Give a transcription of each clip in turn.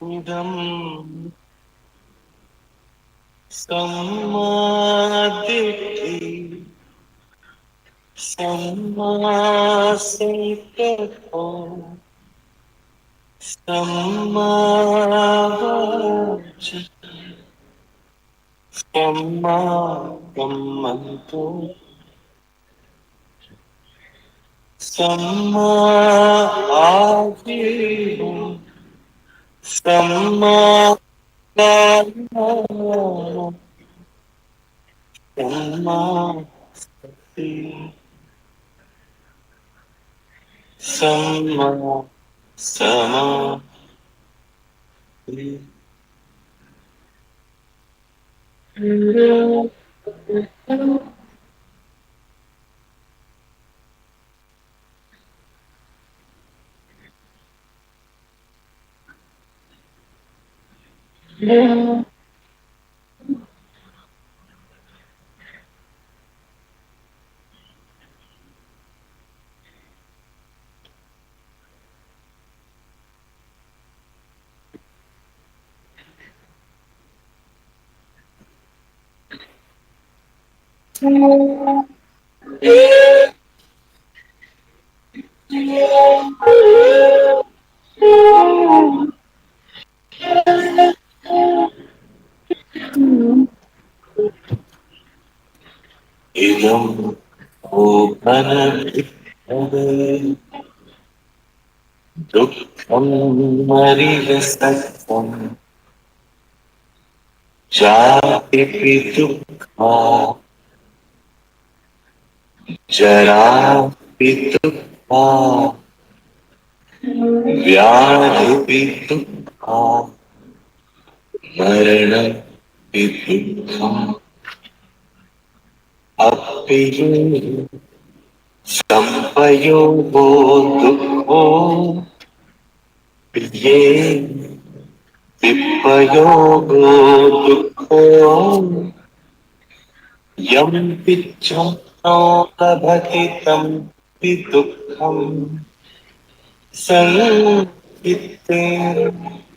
อิดัมสัมมาทิฏฐิสัมมาสังกัปปะสัมมาวาจาสัมมากัมมันโตสัมมาอาชีวะสัมมาวายามะสัมมาสติสัมมาสมาธิอิดัมโอปันติเวทุกขังมริยสัจจังชาติปิทุกขาจราปิทุกขาวาปิทุกขามรณปิทุกขังอัปปิโยสัมปโยโกทุกโขปิเยวิปโยโกทุกโขยัมปิจัมโนลภติตัมปิทุกขังสังคิเต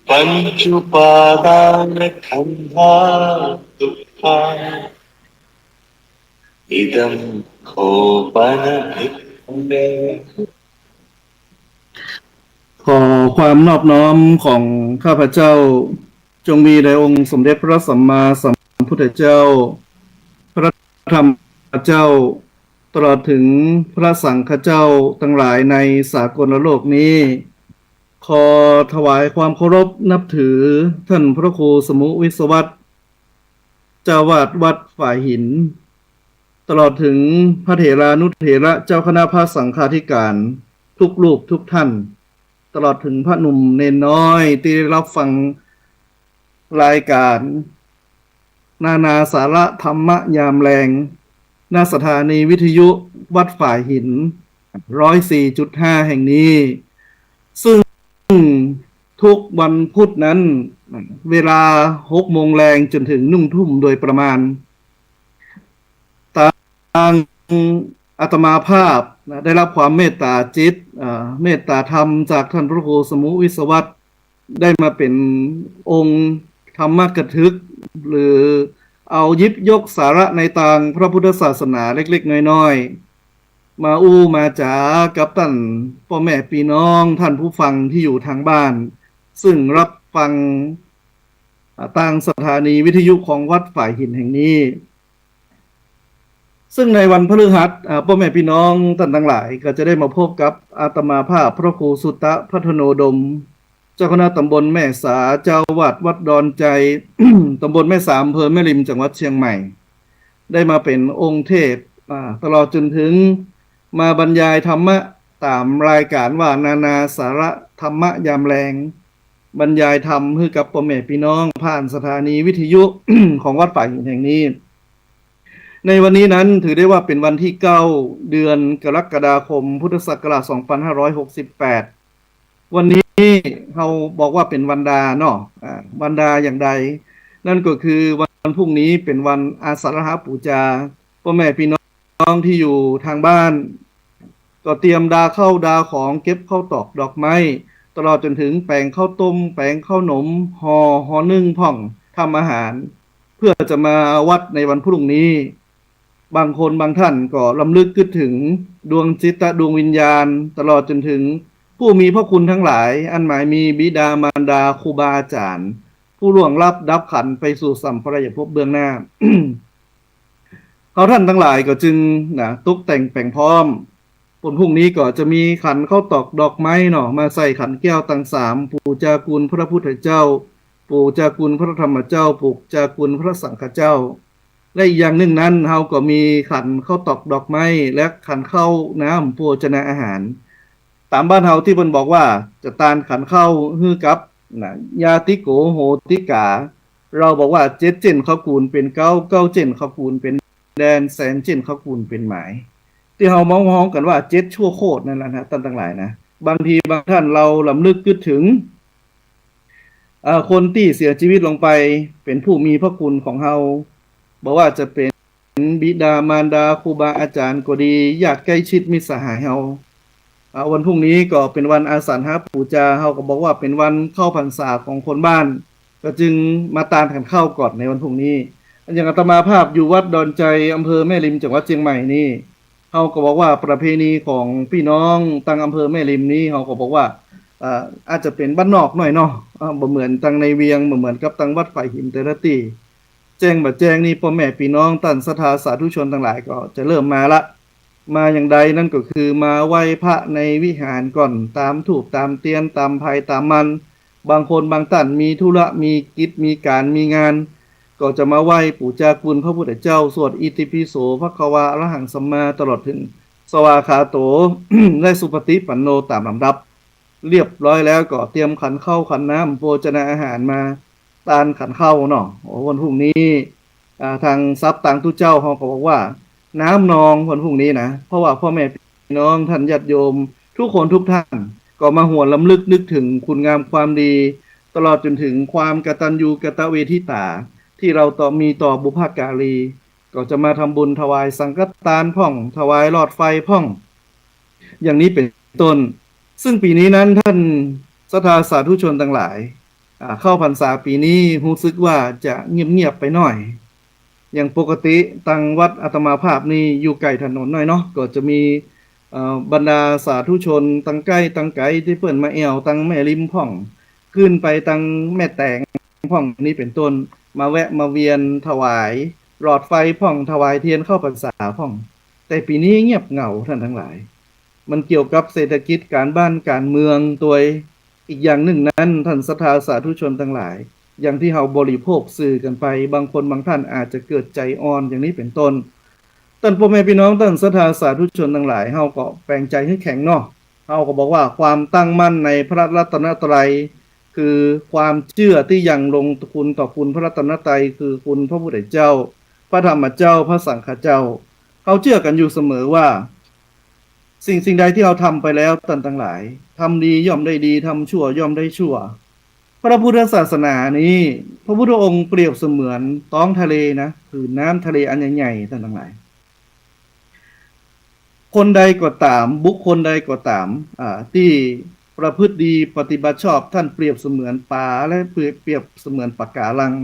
ปัญจุปาทานขันธาทุกขาอิดัมโคปนะภิกขุเนขอความนอบน้อมของข้าพเจ้าจงมีในองค์สมเด็จพระสัมมาสัมพุทธเจ้าพระธรรมเจ้าตลอดถึงพระสังฆเจ้าทั้งหลายในสากลโลกนี้ขอถวายความเคารพนับถือท่านพระครูสมุวิศวัตรเจ้าวาดวัดฝ่ายหินตลอดถึงพระเถรานุเถระเจ้าคณะพระสังฆาธิการทุกรูปทุกท่านตลอดถึงพระหนุ่มเนนน้อยที่รับฟังรายการนานาสาระธรรมะยามแรงณสถานีวิทยุวัดฝ่ายหิน 104.5 แห่งนี้ซึ่งทุกวันพุธนั้นเวลา 6 โมงแรงจนถึง 1 ทุ่มโดยประมาณทางอาตมาภาพได้รับความเมตตาจิตเมตตาธรรมจากท่านพระครูสมุวิศวัตรได้มาเป็นองค์ธรรมกถึกหรือเอายิบยกสาระในทางพระพุทธศาสนาเล็กๆน้อยๆมามาจ๋ากับท่านพ่อแม่พี่น้องท่านผู้ฟังที่อยู่ทางบ้านซึ่งรับฟังทางสถานีวิทยุของวัดฝ่ายหินแห่งนี้ซึ่งในวันพฤหัสพ่อแม่พี่น้องท่านทั้งหลายก็จะได้มาพบกับอาตมาภาพพระครูสุตตะพัฒโนดมเจ้าคณะตำบลแม่สาเจ้าวาดวัดดอนใจ ตำบลแม่สามอำเภอแม่ริมจังหวัดเชียงใหม่ได้มาเป็นองค์เทศตลอดจนถึงมาบรรยายธรรมะตามรายการว่านานาสาระธรรมะยามแรงบรรยายธรรมให้กับพ่อแม่พี่น้องผ่านสถานีวิทยุ ของวัดฝ่ายหินแห่งนี้ในวันนี้นั้นถือได้ว่าเป็นวันที่9เดือนกรกฎาคมพุทธศักราช2568วันนี้เราบอกว่าเป็นวันดาเนาะวันดาอย่างใดนั่นก็คือวันพรุ่งนี้เป็นวันอาสาฬหปูชาพ่อแม่พี่น้องที่อยู่ทางบ้านก็เตรียมดาเข้าดาของเก็บเข้าตอกดอกไม้ ตลอดจนถึงแปลงข้าวต้มแปลงข้าวหนมห่อนึ่งพ่องทำอาหารเพื่อจะมาวัดในวันพรุ่งนี้บางคนบางท่านก็ลำลึกคิดถึงดวงจิตดวงวิญญาณตลอดจนถึงผู้มีพระคุณทั้งหลายอันหมายมีบิดามารดาครูบาอาจารย์ผู้ล่วงลับดับขันไปสู่สัมปรายภพเบื้องหน้า เขาท่านทั้งหลายก็จึงตกแต่งแปลงพร้อมผลพรุ่งนี้ก็จะมีขันข้าวตอกดอกไม้เนาะมาใส่ขันแก้วตั้งสามปู่จากุลพระพุทธเจ้าปู่จากุลพระธรรมเจ้าปู่จากุลพระสังฆเจ้าและอีกอย่างหนึ่งนั้นเฮาก็มีขันข้าวตอกดอกไม้และขันข้าวน้ำโภชนาอาหารตามบ้านเฮาที่เพิ่นบอกว่าจะตานขันข้าวฮื้อกับยาติโกโหติกาเราบอกว่าเจ็ดเจนข้าวกูลเป็นเก้าเก้าเจนข้าวกูลเป็นแดนแสนเจนข้าวกูลเป็นหมายที่เฮามองกันว่าเจ็ดชั่วโคตรนั่นแหละนะท่านทั้งหลายนะบางทีบางท่านเราลำลึกคิดถึงคนที่เสียชีวิตลงไปเป็นผู้มีพระคุณของเฮาบอกว่าจะเป็นบิดามารดาครูบาอาจารย์ก็ดีญาติใกล้ชิดมิตรสหายเฮาวันพรุ่งนี้ก็เป็นวันอาสาฬหปูจาเฮาก็บอกว่าเป็นวันเข้าพรรษาของคนบ้านก็จึงมาตามกันเข้าก่อนในวันพรุ่งนี้อย่างอาตมาภาพอยู่วัดดอนใจอำเภอแม่ริมจังหวัดเชียงใหม่นี่เฮาก็บอกว่าประเพณีของพี่น้องตั้งอำเภอแม่ริมนี้เฮาก็บอกว่าอาจจะเป็นบ้านนอกหน่อยเนาะบ่เหมือนตั้งในเวียงบ่เหมือนกับตั้งวัดฝ่ายหินแต่ละตีแจ้งบัดแจ้งนี่พ่อแม่พี่น้องท่านศรัทธาสาธุชนทั้งหลายก็จะเริ่มมาละมาอย่างใดนั่นก็คือมาไหว้พระในวิหารก่อนตามถูกตามเตียนตามภัยตามมันบางคนบางท่านมีธุระมีกิจมีการมีงานก็จะมาไหว้ปู่จากุลพระพุทธเจ้าสวดอิติปิโสภควาอรหังสัมมาตลอดถึงสวากขาโต และสุปฏิปันโนตามลำดับเรียบร้อยแล้วก็เตรียมขันข้าวขันน้ำโภชนาอาหารมาตานขันข้าวเนาะวันพรุ่งนี้ทางทรัพย์ต่างทุเจ้าเขาก็บอกว่าน้ำนองวันพรุ่งนี้นะเพราะว่าพ่อแม่พี่น้องท่านญาติโยมทุกคนทุกท่านก็มาหวนลำลึกนึกถึงคุณงามความดีตลอดจนถึงความกตัญญูกตเวทิตาที่เราต่อมีต่อบุพการีก็จะมาทำบุญถวายสังฆทานพ่องถวายหลอดไฟพ่องอย่างนี้เป็นต้นซึ่งปีนี้นั้นท่านศรัทธาสาธุชนทั้งหลายเข้าพรรษาปีนี้รู้สึกว่าจะเงียบๆไปหน่อยอย่างปกติตังวัดอาตมาภาพนี่อยู่ไกลถนนหน่อยเนาะก็จะมีบรรดาสาธุชนตังใกล้ตังไกลที่เปิ่นมาแอวตังแม่ริมพ่องขึ้นไปตังแม่แตงพ่องนี้เป็นต้นมาแวะมาเวียนถวายหลอดไฟพ่องถวายเทียนเข้าพรรษาพ่องแต่ปีนี้เงียบเหงาท่านทั้งหลายมันเกี่ยวกับเศรษฐกิจการบ้านการเมืองตัวอีกอย่างหนึ่งนั้นท่านศรัทธาสาธุชนทั้งหลายอย่างที่เฮาบริโภคสื่อกันไปบางคนบางท่านอาจจะเกิดใจอ่อนอย่างนี้เป็นต้นท่านพ่อแม่พี่น้องท่านศรัทธาสาธุชนทั้งหลายเฮาก็แปลงใจให้แข็งเนาะเฮาก็บอกว่าความตั้งมั่นในพระรัตนตรัยคือความเชื่อที่ยังลงคุณต่อคุณพระรัตนตรัยคือคุณพระพุทธเจ้าพระธรรมเจ้าพระสังฆเจ้าเขาเชื่อกันอยู่เสมอว่าสิ่งใดที่เราทำไปแล้วท่านทั้งหลายทำดีย่อมได้ดีทำชั่วย่อมได้ชั่วพระพุทธศาสนานี้พระพุทธองค์เปรียบเสมือนท้องทะเลนะคือน้ำทะเลอันใหญ่ๆท่านทั้งหลายคนใดก็ตามบุคคลใดก็ตามที่ประพฤติดีปฏิบัติชอบท่านเปรียบเสมือนปลาและเปรียบเสมือนปะการัง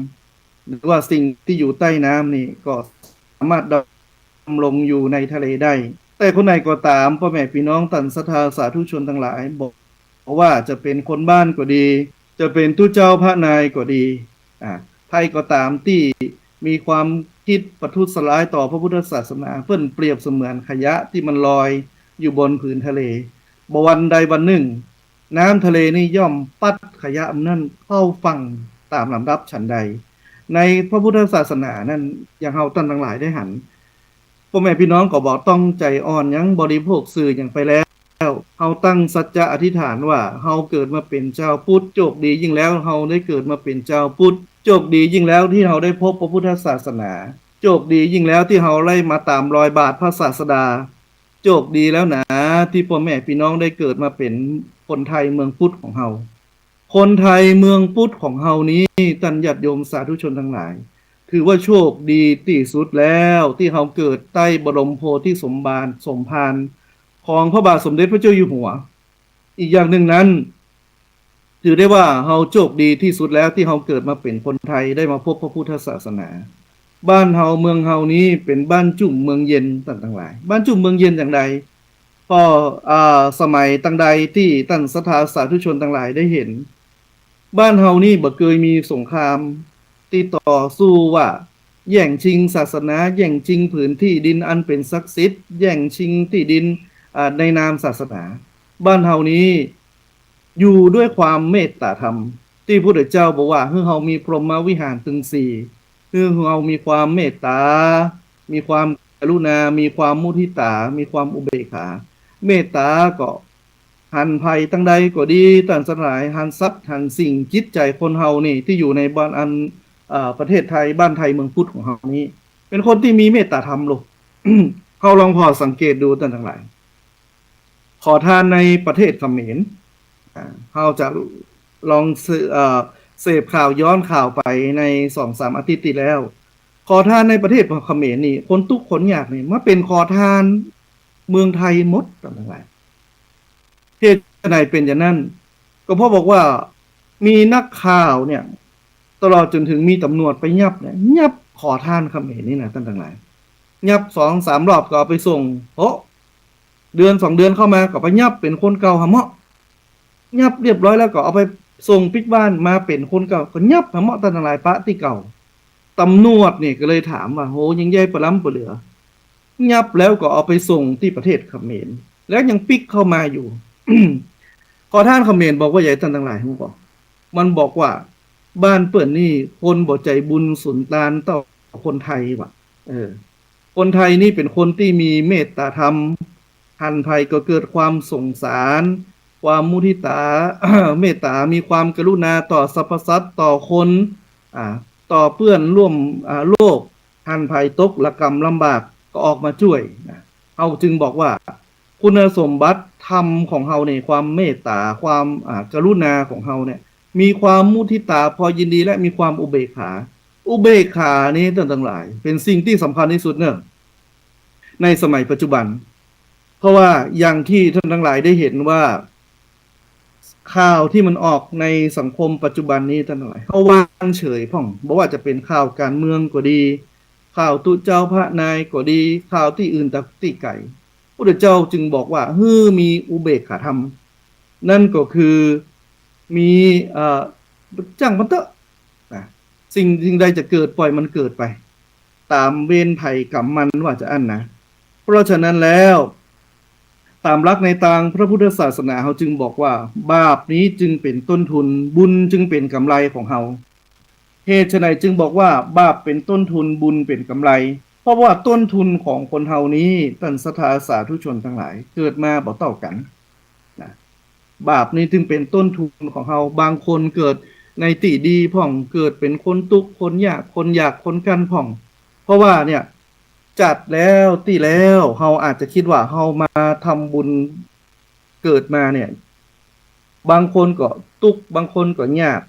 หรือว่าสิ่งที่อยู่ใต้น้ำนี่ก็สามารถดำรงอยู่ในทะเลได้แต่คนไหนก็ตามพ่อแม่พี่น้องท่านศรัทธาสาธุชนทั้งหลายบอกว่าจะเป็นคนบ้านก็ดีจะเป็นทุเจ้าพระนายก็ดีใครก็ตามที่มีความคิดประทุษร้ายต่อพระพุทธศาสนาเพิ่นเปรียบเสมือนขยะที่มันลอยอยู่บนผืนทะเลบวันใดวันหนึ่งน้ำทะเลนี่ย่อมปัดขยะนั่นเข้าฝั่งตามลำดับฉันใดในพระพุทธศาสนานั้นอย่างเฮาท่านทั้งหลายได้หันพ่อแม่พี่น้องก็บอกต้องใจอ่อนยังบริโภคสื่ออย่างไปแล้วเฮาตั้งสัจจะอธิษฐานว่าเฮาเกิดมาเป็นเจ้าพุทธโชคดียิ่งแล้วเฮาได้เกิดมาเป็นเจ้าพุทธโชคดียิ่งแล้วที่เฮาได้พบพระพุทธศาสนาโชคดียิ่งแล้วที่เฮาไล่มาตามรอยบาทพระศาสดาโชคดีแล้วนะที่พ่อแม่พี่น้องได้เกิดมาเป็นคนไทยเมืองพุทธของเฮาคนไทยเมืองพุทธของเฮานี้ท่านญาติโยมสาธุชนทั้งหลายถือว่าโชคดีที่สุดแล้วที่เฮาเกิดใต้บรมโพธิสมภารของพระบาทสมเด็จพระเจ้าอยู่หัวอีกอย่างหนึ่งนั้น ถือได้ว่าเฮาโชคดีที่สุดแล้วที่เฮาเกิดมาเป็นคนไทยได้มาพบพระพุทธศาสนา บ้านเฮาเมืองเฮานี้เป็นบ้านจุ่มเมืองเย็นต่างๆหลายบ้านจุ่มเมืองเย็นอย่างใดก็สมัยตั้งใดที่ท่านศรัทธาสาธุชนต่างหลายได้เห็น บ้านเฮานี่บ่เคยมีสงครามที่ต่อสู้ว่าแย่งชิงศาสนาแย่งชิงผืนที่ดินอันเป็นศักดิ์สิทธิ์แย่งชิงที่ดินในนามศาสนา บ้านเฮานี้อยู่ด้วยความเมตตาธรรมที่พระพุทธเจ้าบอกว่าเฮามีพรหมวิหารถึงสี่เฮามีความเมตตา มีความกรุณา มีความมุทิตา มีความอุเบกขา เมตตาก็หันภัยตั้งใดก็ดีต่างสลายหันทรัพย์หันสิ่งจิตใจคนเฮานี่ที่อยู่ในบ้านอันประเทศไทยบ้านไทยเมืองพุทธของเฮานี้ เป็นคนที่มีเมตตาธรรมลูก เขาลองพอสังเกตดูต่างหลายขอทานในประเทศเขมรเขาจะลองเสพข่าวย้อนข่าวไปใน2-3 อาทิตย์ที่แล้ว ขอทานในประเทศเขมรนี่คนทุกคนอยากนี่มาเป็นขอทานเมืองไทยหมดต่างหลายเหตุใดเป็นอย่างนั้น ก็เพราะบอกว่ามีนักข่าวเนี่ยตลอดจนถึงมีตำรวจไปยับเนี่ยยับขอทานเขมรนี่นะท่านทั้งหลายยับ2-3 รอบก็เอาไปส่งเดือน 2 เดือนเข้ามาก็ไปยับเป็นคนเก่าหะเมาะยับเรียบร้อยแล้วก็เอาไปส่งปิกบ้านมาเป็นคนเก่าก็ยับหะเมาะท่านทั้งหลายพระที่เก่าตำรวจนี่ก็เลยถามว่าโหยังใหญ่ปะล้ำปะเหลือยับแล้วก็เอาไปส่งที่ประเทศเขมรแล้วยังปิกเข้ามาอยู่ ขอท่านเขมรบอกว่าใหญ่ท่านทั้งหลายมันบอกว่าบ้านเปิ่นนี่คนบ่ใจบุญสุนทานต่อคนไทยว่ะคนไทยนี่เป็นคนที่มีเมตตาธรรมหันภัยก็เกิดความสงสาร ความมุทิตา เมตตามีความกรุณาต่อสรรพสัตว์ต่อคนต่อเพื่อนร่วมโลกหันภัยตกละกรรมลำบากก็ออกมาช่วยเขาจึงบอกว่าคุณสมบัติธรรมของเฮาเนี่ยความเมตตาความกรุณาของเฮาเนี่ยมีความมุทิตาพอยินดีและมีความอุเบกขานี้ต่างๆหลายเป็นสิ่งที่สำคัญที่สุดเนอะในสมัยปัจจุบันเพราะว่าอย่างที่ท่านทั้งหลายได้เห็นว่าข่าวที่มันออกในสังคมปัจจุบันนี้ท่านทั้งหลายเขาวางเฉยพ่องบอกว่าจะเป็นข่าวการเมืองก็ดีข่าวตุเจ้าพระนายก็ดีข่าวที่อื่นตะตีไก่พระเจ้าจึงบอกว่ามีอุเบกขาธรรมนั่นก็คือมีจ้างมันเถอะสิ่งใดจะเกิดปล่อยมันเกิดไปตามเวรไผ่กรรมมันว่าจะอันนะเพราะฉะนั้นแล้วตามหลักในทางพระพุทธศาสนาเขาจึงบอกว่าบาปนี้จึงเป็นต้นทุนบุญจึงเป็นกำไรของเขาเหตุไฉนจึงบอกว่าบาปเป็นต้นทุนบุญเป็นกำไรเพราะว่าต้นทุนของคนเฮานี้ท่านศรัทธาสาธุชนทั้งหลายเกิดมาบ่เท่ากันนะบาปนี้จึงเป็นต้นทุนของเฮาบางคนเกิดในติดีพ่องเกิดเป็นคนทุกข์คนยากคนกันพ่องเพราะว่าเนี่ยจัดแล้วที่แล้วเฮาอาจจะคิดว่าเฮามาทำบุญเกิดมาเนี่ยบางคนก็ทุกข์บางคนก็ยาก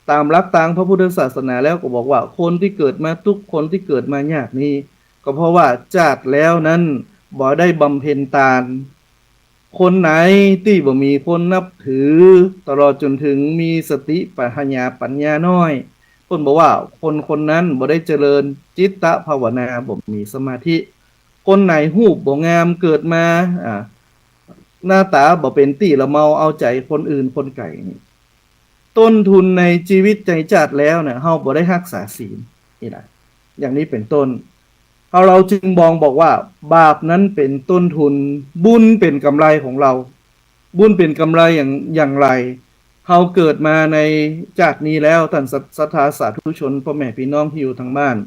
ตามหลักทางพระพุทธศาสนาแล้วก็บอกว่าคนที่เกิดมาทุกข์คนที่เกิดมายากนี้ก็เพราะว่าจัดแล้วนั้นบ่ได้บำเพ็ญทานคนไหนที่บ่มีคนนับถือตลอดจนถึงมีสติปัญญาน้อยคนบอกว่าคนนั้นบ่ได้เจริญจิตตภาวนาบ่มีสมาธิคนไหนรูปบ่งามเกิดมาหน้าตาบ่เป็นตี้ละเมาเอาใจคนอื่นคนไก่นี่ต้นทุนในชีวิตใจจัดแล้วเนี่ยเฮาบ่ได้รักษาศีลนี่แหละอย่างนี้เป็นต้นเราจึงบอกว่าบาปนั้นเป็นต้นทุนบุญเป็นกำไรของเราบุญเป็นกำไรอย่างไรเฮาเกิดมาในจากนี้แล้วท่านศรัทธาสาธุชนพ่อแม่พี่น้องที่อยู่ทางบ้าน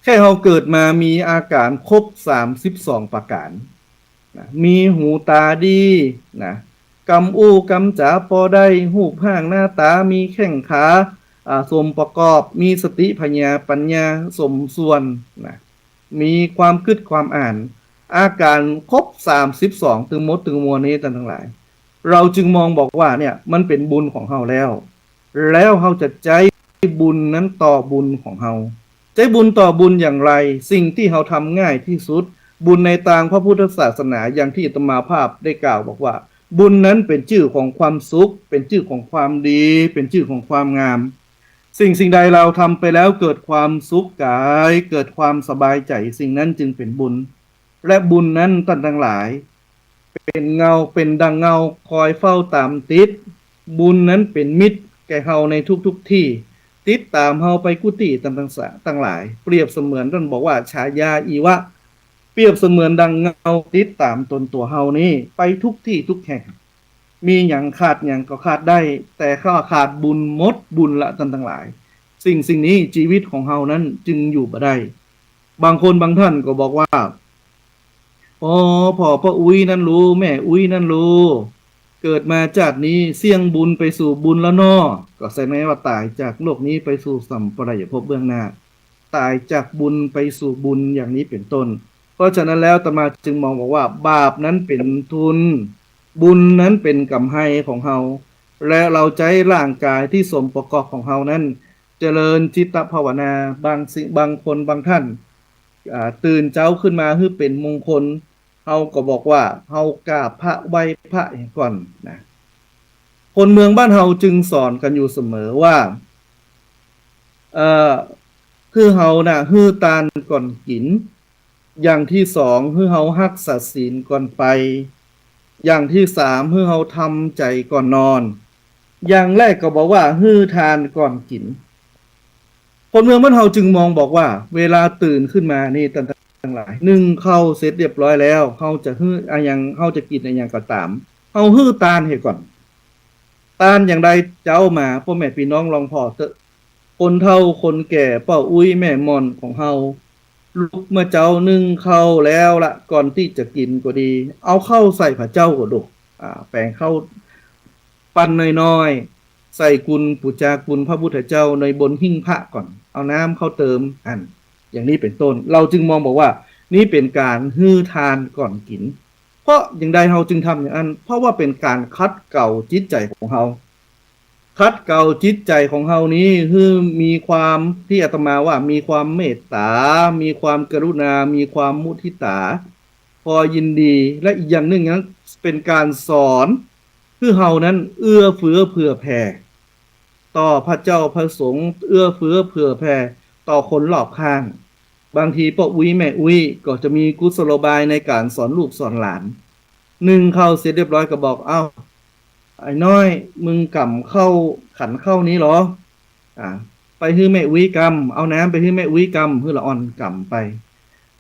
แค่เฮาเกิดมามีอาการครบ32ประการนะมีหูตาดีนะกำอู้กำจ๋าพอได้รูปร่างหน้าตามีแข้งขาสมประกอบมีสติปัญญาสมส่วนนะมีความคิดความอ่านอาการครบ32ถึงหมดถึงมวลนี้ทั้งหลายเราจึงบอกว่าเนี่ยมันเป็นบุญของเฮาแล้วเฮาจะใจบุญนั้นต่อบุญของเฮาใจบุญต่อบุญอย่างไรสิ่งที่เฮาทำง่ายที่สุดบุญในทางพระพุทธศาสนาอย่างที่อาตมาภาพได้กล่าวบอกว่า บุญนั้นเป็นชื่อของความสุขเป็นชื่อของความดีเป็นชื่อของความงามสิ่งใดเราทำไปแล้วเกิดความสุขกายเกิดความสบายใจสิ่งนั้นจึงเป็นบุญและบุญนั้นท่านทั้งหลายเป็นเงาเป็นดังเงาคอยเฝ้าตามติดบุญนั้นเป็นมิตรแก่เฮาในทุกที่ติดตามเฮาไปกุฏิตั้งหลายเปรียบเสมือนท่านบอกว่าฉายาอีวะเปรียบเสมือนดังเงาติดตามตนตัวเฮานี้ไปทุกที่ทุกแห่งมีอย่างขาดอย่างก็ขาดได้แต่ข้าขาดบุญมดบุญละท่านทั้งหลายสิ่งนี้ชีวิตของเฮานั้นจึงอยู่บ่ได้บางคนบางท่านก็บอกว่าอ๋อพ่ออุ้ยนั่นรู้แม่อุ้ยนั่นรู้เกิดมาจากนี้เสี่ยงบุญไปสู่บุญแล้วเนาะก็แสดงว่าตายจากโลกนี้ไปสู่สัมปรายภพเบื้องหน้าตายจากบุญไปสู่บุญอย่างนี้เป็นต้นเพราะฉะนั้นแล้วอาตมาจึงมองบอกว่าบาปนั้นเป็นทุนบุญนั้นเป็นกำไห้ของเฮาและเราใช้ร่างกายที่สมประกอบของเฮานั้นเจริญจิตภาวนาบางคนบางท่านตื่นเจ้าขึ้นมาคือเป็นมงคลเฮาก็บอกว่าเฮากราบพระไหว้พระก่อนนะคนเมืองบ้านเฮาจึงสอนกันอยู่เสมอว่าคือเฮาน่ะฮื้อตานก่อนกินอย่างที่สองคือเฮารักษาศีลก่อนไปอย่างที่สามคือเฮาทำใจก่อนนอนอย่างแรกก็บอกว่าฮื้อทานก่อนกินคนเมืองบ้านเฮาจึงมองบอกว่าเวลาตื่นขึ้นมานี่ทั้งหลายหนึ่งเข้าเสร็จเรียบร้อยแล้วเฮาจะฮื้ออะไรอย่างเฮาจะกินอะไรอย่างก็ตามเฮาฮื้อตานให้ก่อนตานอย่างใดเจ้ามาพ่อแม่พี่น้องลองพอเถอะคนเฒ่าคนแก่ป้าอุ้ยแม่มอนของเฮาลุกเมื่อเจ้านึ่งเข้าแล้วละก่อนที่จะกินก็ดีเอาเข้าใส่พระเจ้าก็ดูแปลงเข้าปั้นน้อยๆใส่กุลปุจจากุลพระพุทธเจ้าในบนหิ้งพระก่อนเอาน้ำเข้าเติมอย่างนี้เป็นต้นเราจึงมองบอกว่านี่เป็นการฮื้อทานก่อนกินเพราะอย่างใดเราจึงทำอย่างนั้นเพราะว่าเป็นการคัดเก่าจิตใจของเราคัดเก่าจิตใจของเรานี้คือมีความที่อาตมาว่ามีความเมตตามีความกรุณามีความมุทิตาพอยินดีและอีกอย่างหนึ่งนั้นเป็นการสอนคือเรานั้นเอื้อเฟื้อเผื่อแผ่ต่อพระเจ้าพระสงฆ์เอื้อเฟื้อเผื่อแผ่ต่อคนรอบข้างบางทีพ่ออุ้ยแม่อุ้ยก็จะมีกุศโลบายในการสอนลูกสอนหลานหนึ่งเข้าเสร็จเรียบร้อยก็บอกไอ้น้อยมึงกำเข้าขันเข้านี้เหรอไปฮื้อแม่อุ้ยกำเอาน้ำไปฮื้อแม่อุ้ยกำฮื้อละอ่อนกำไป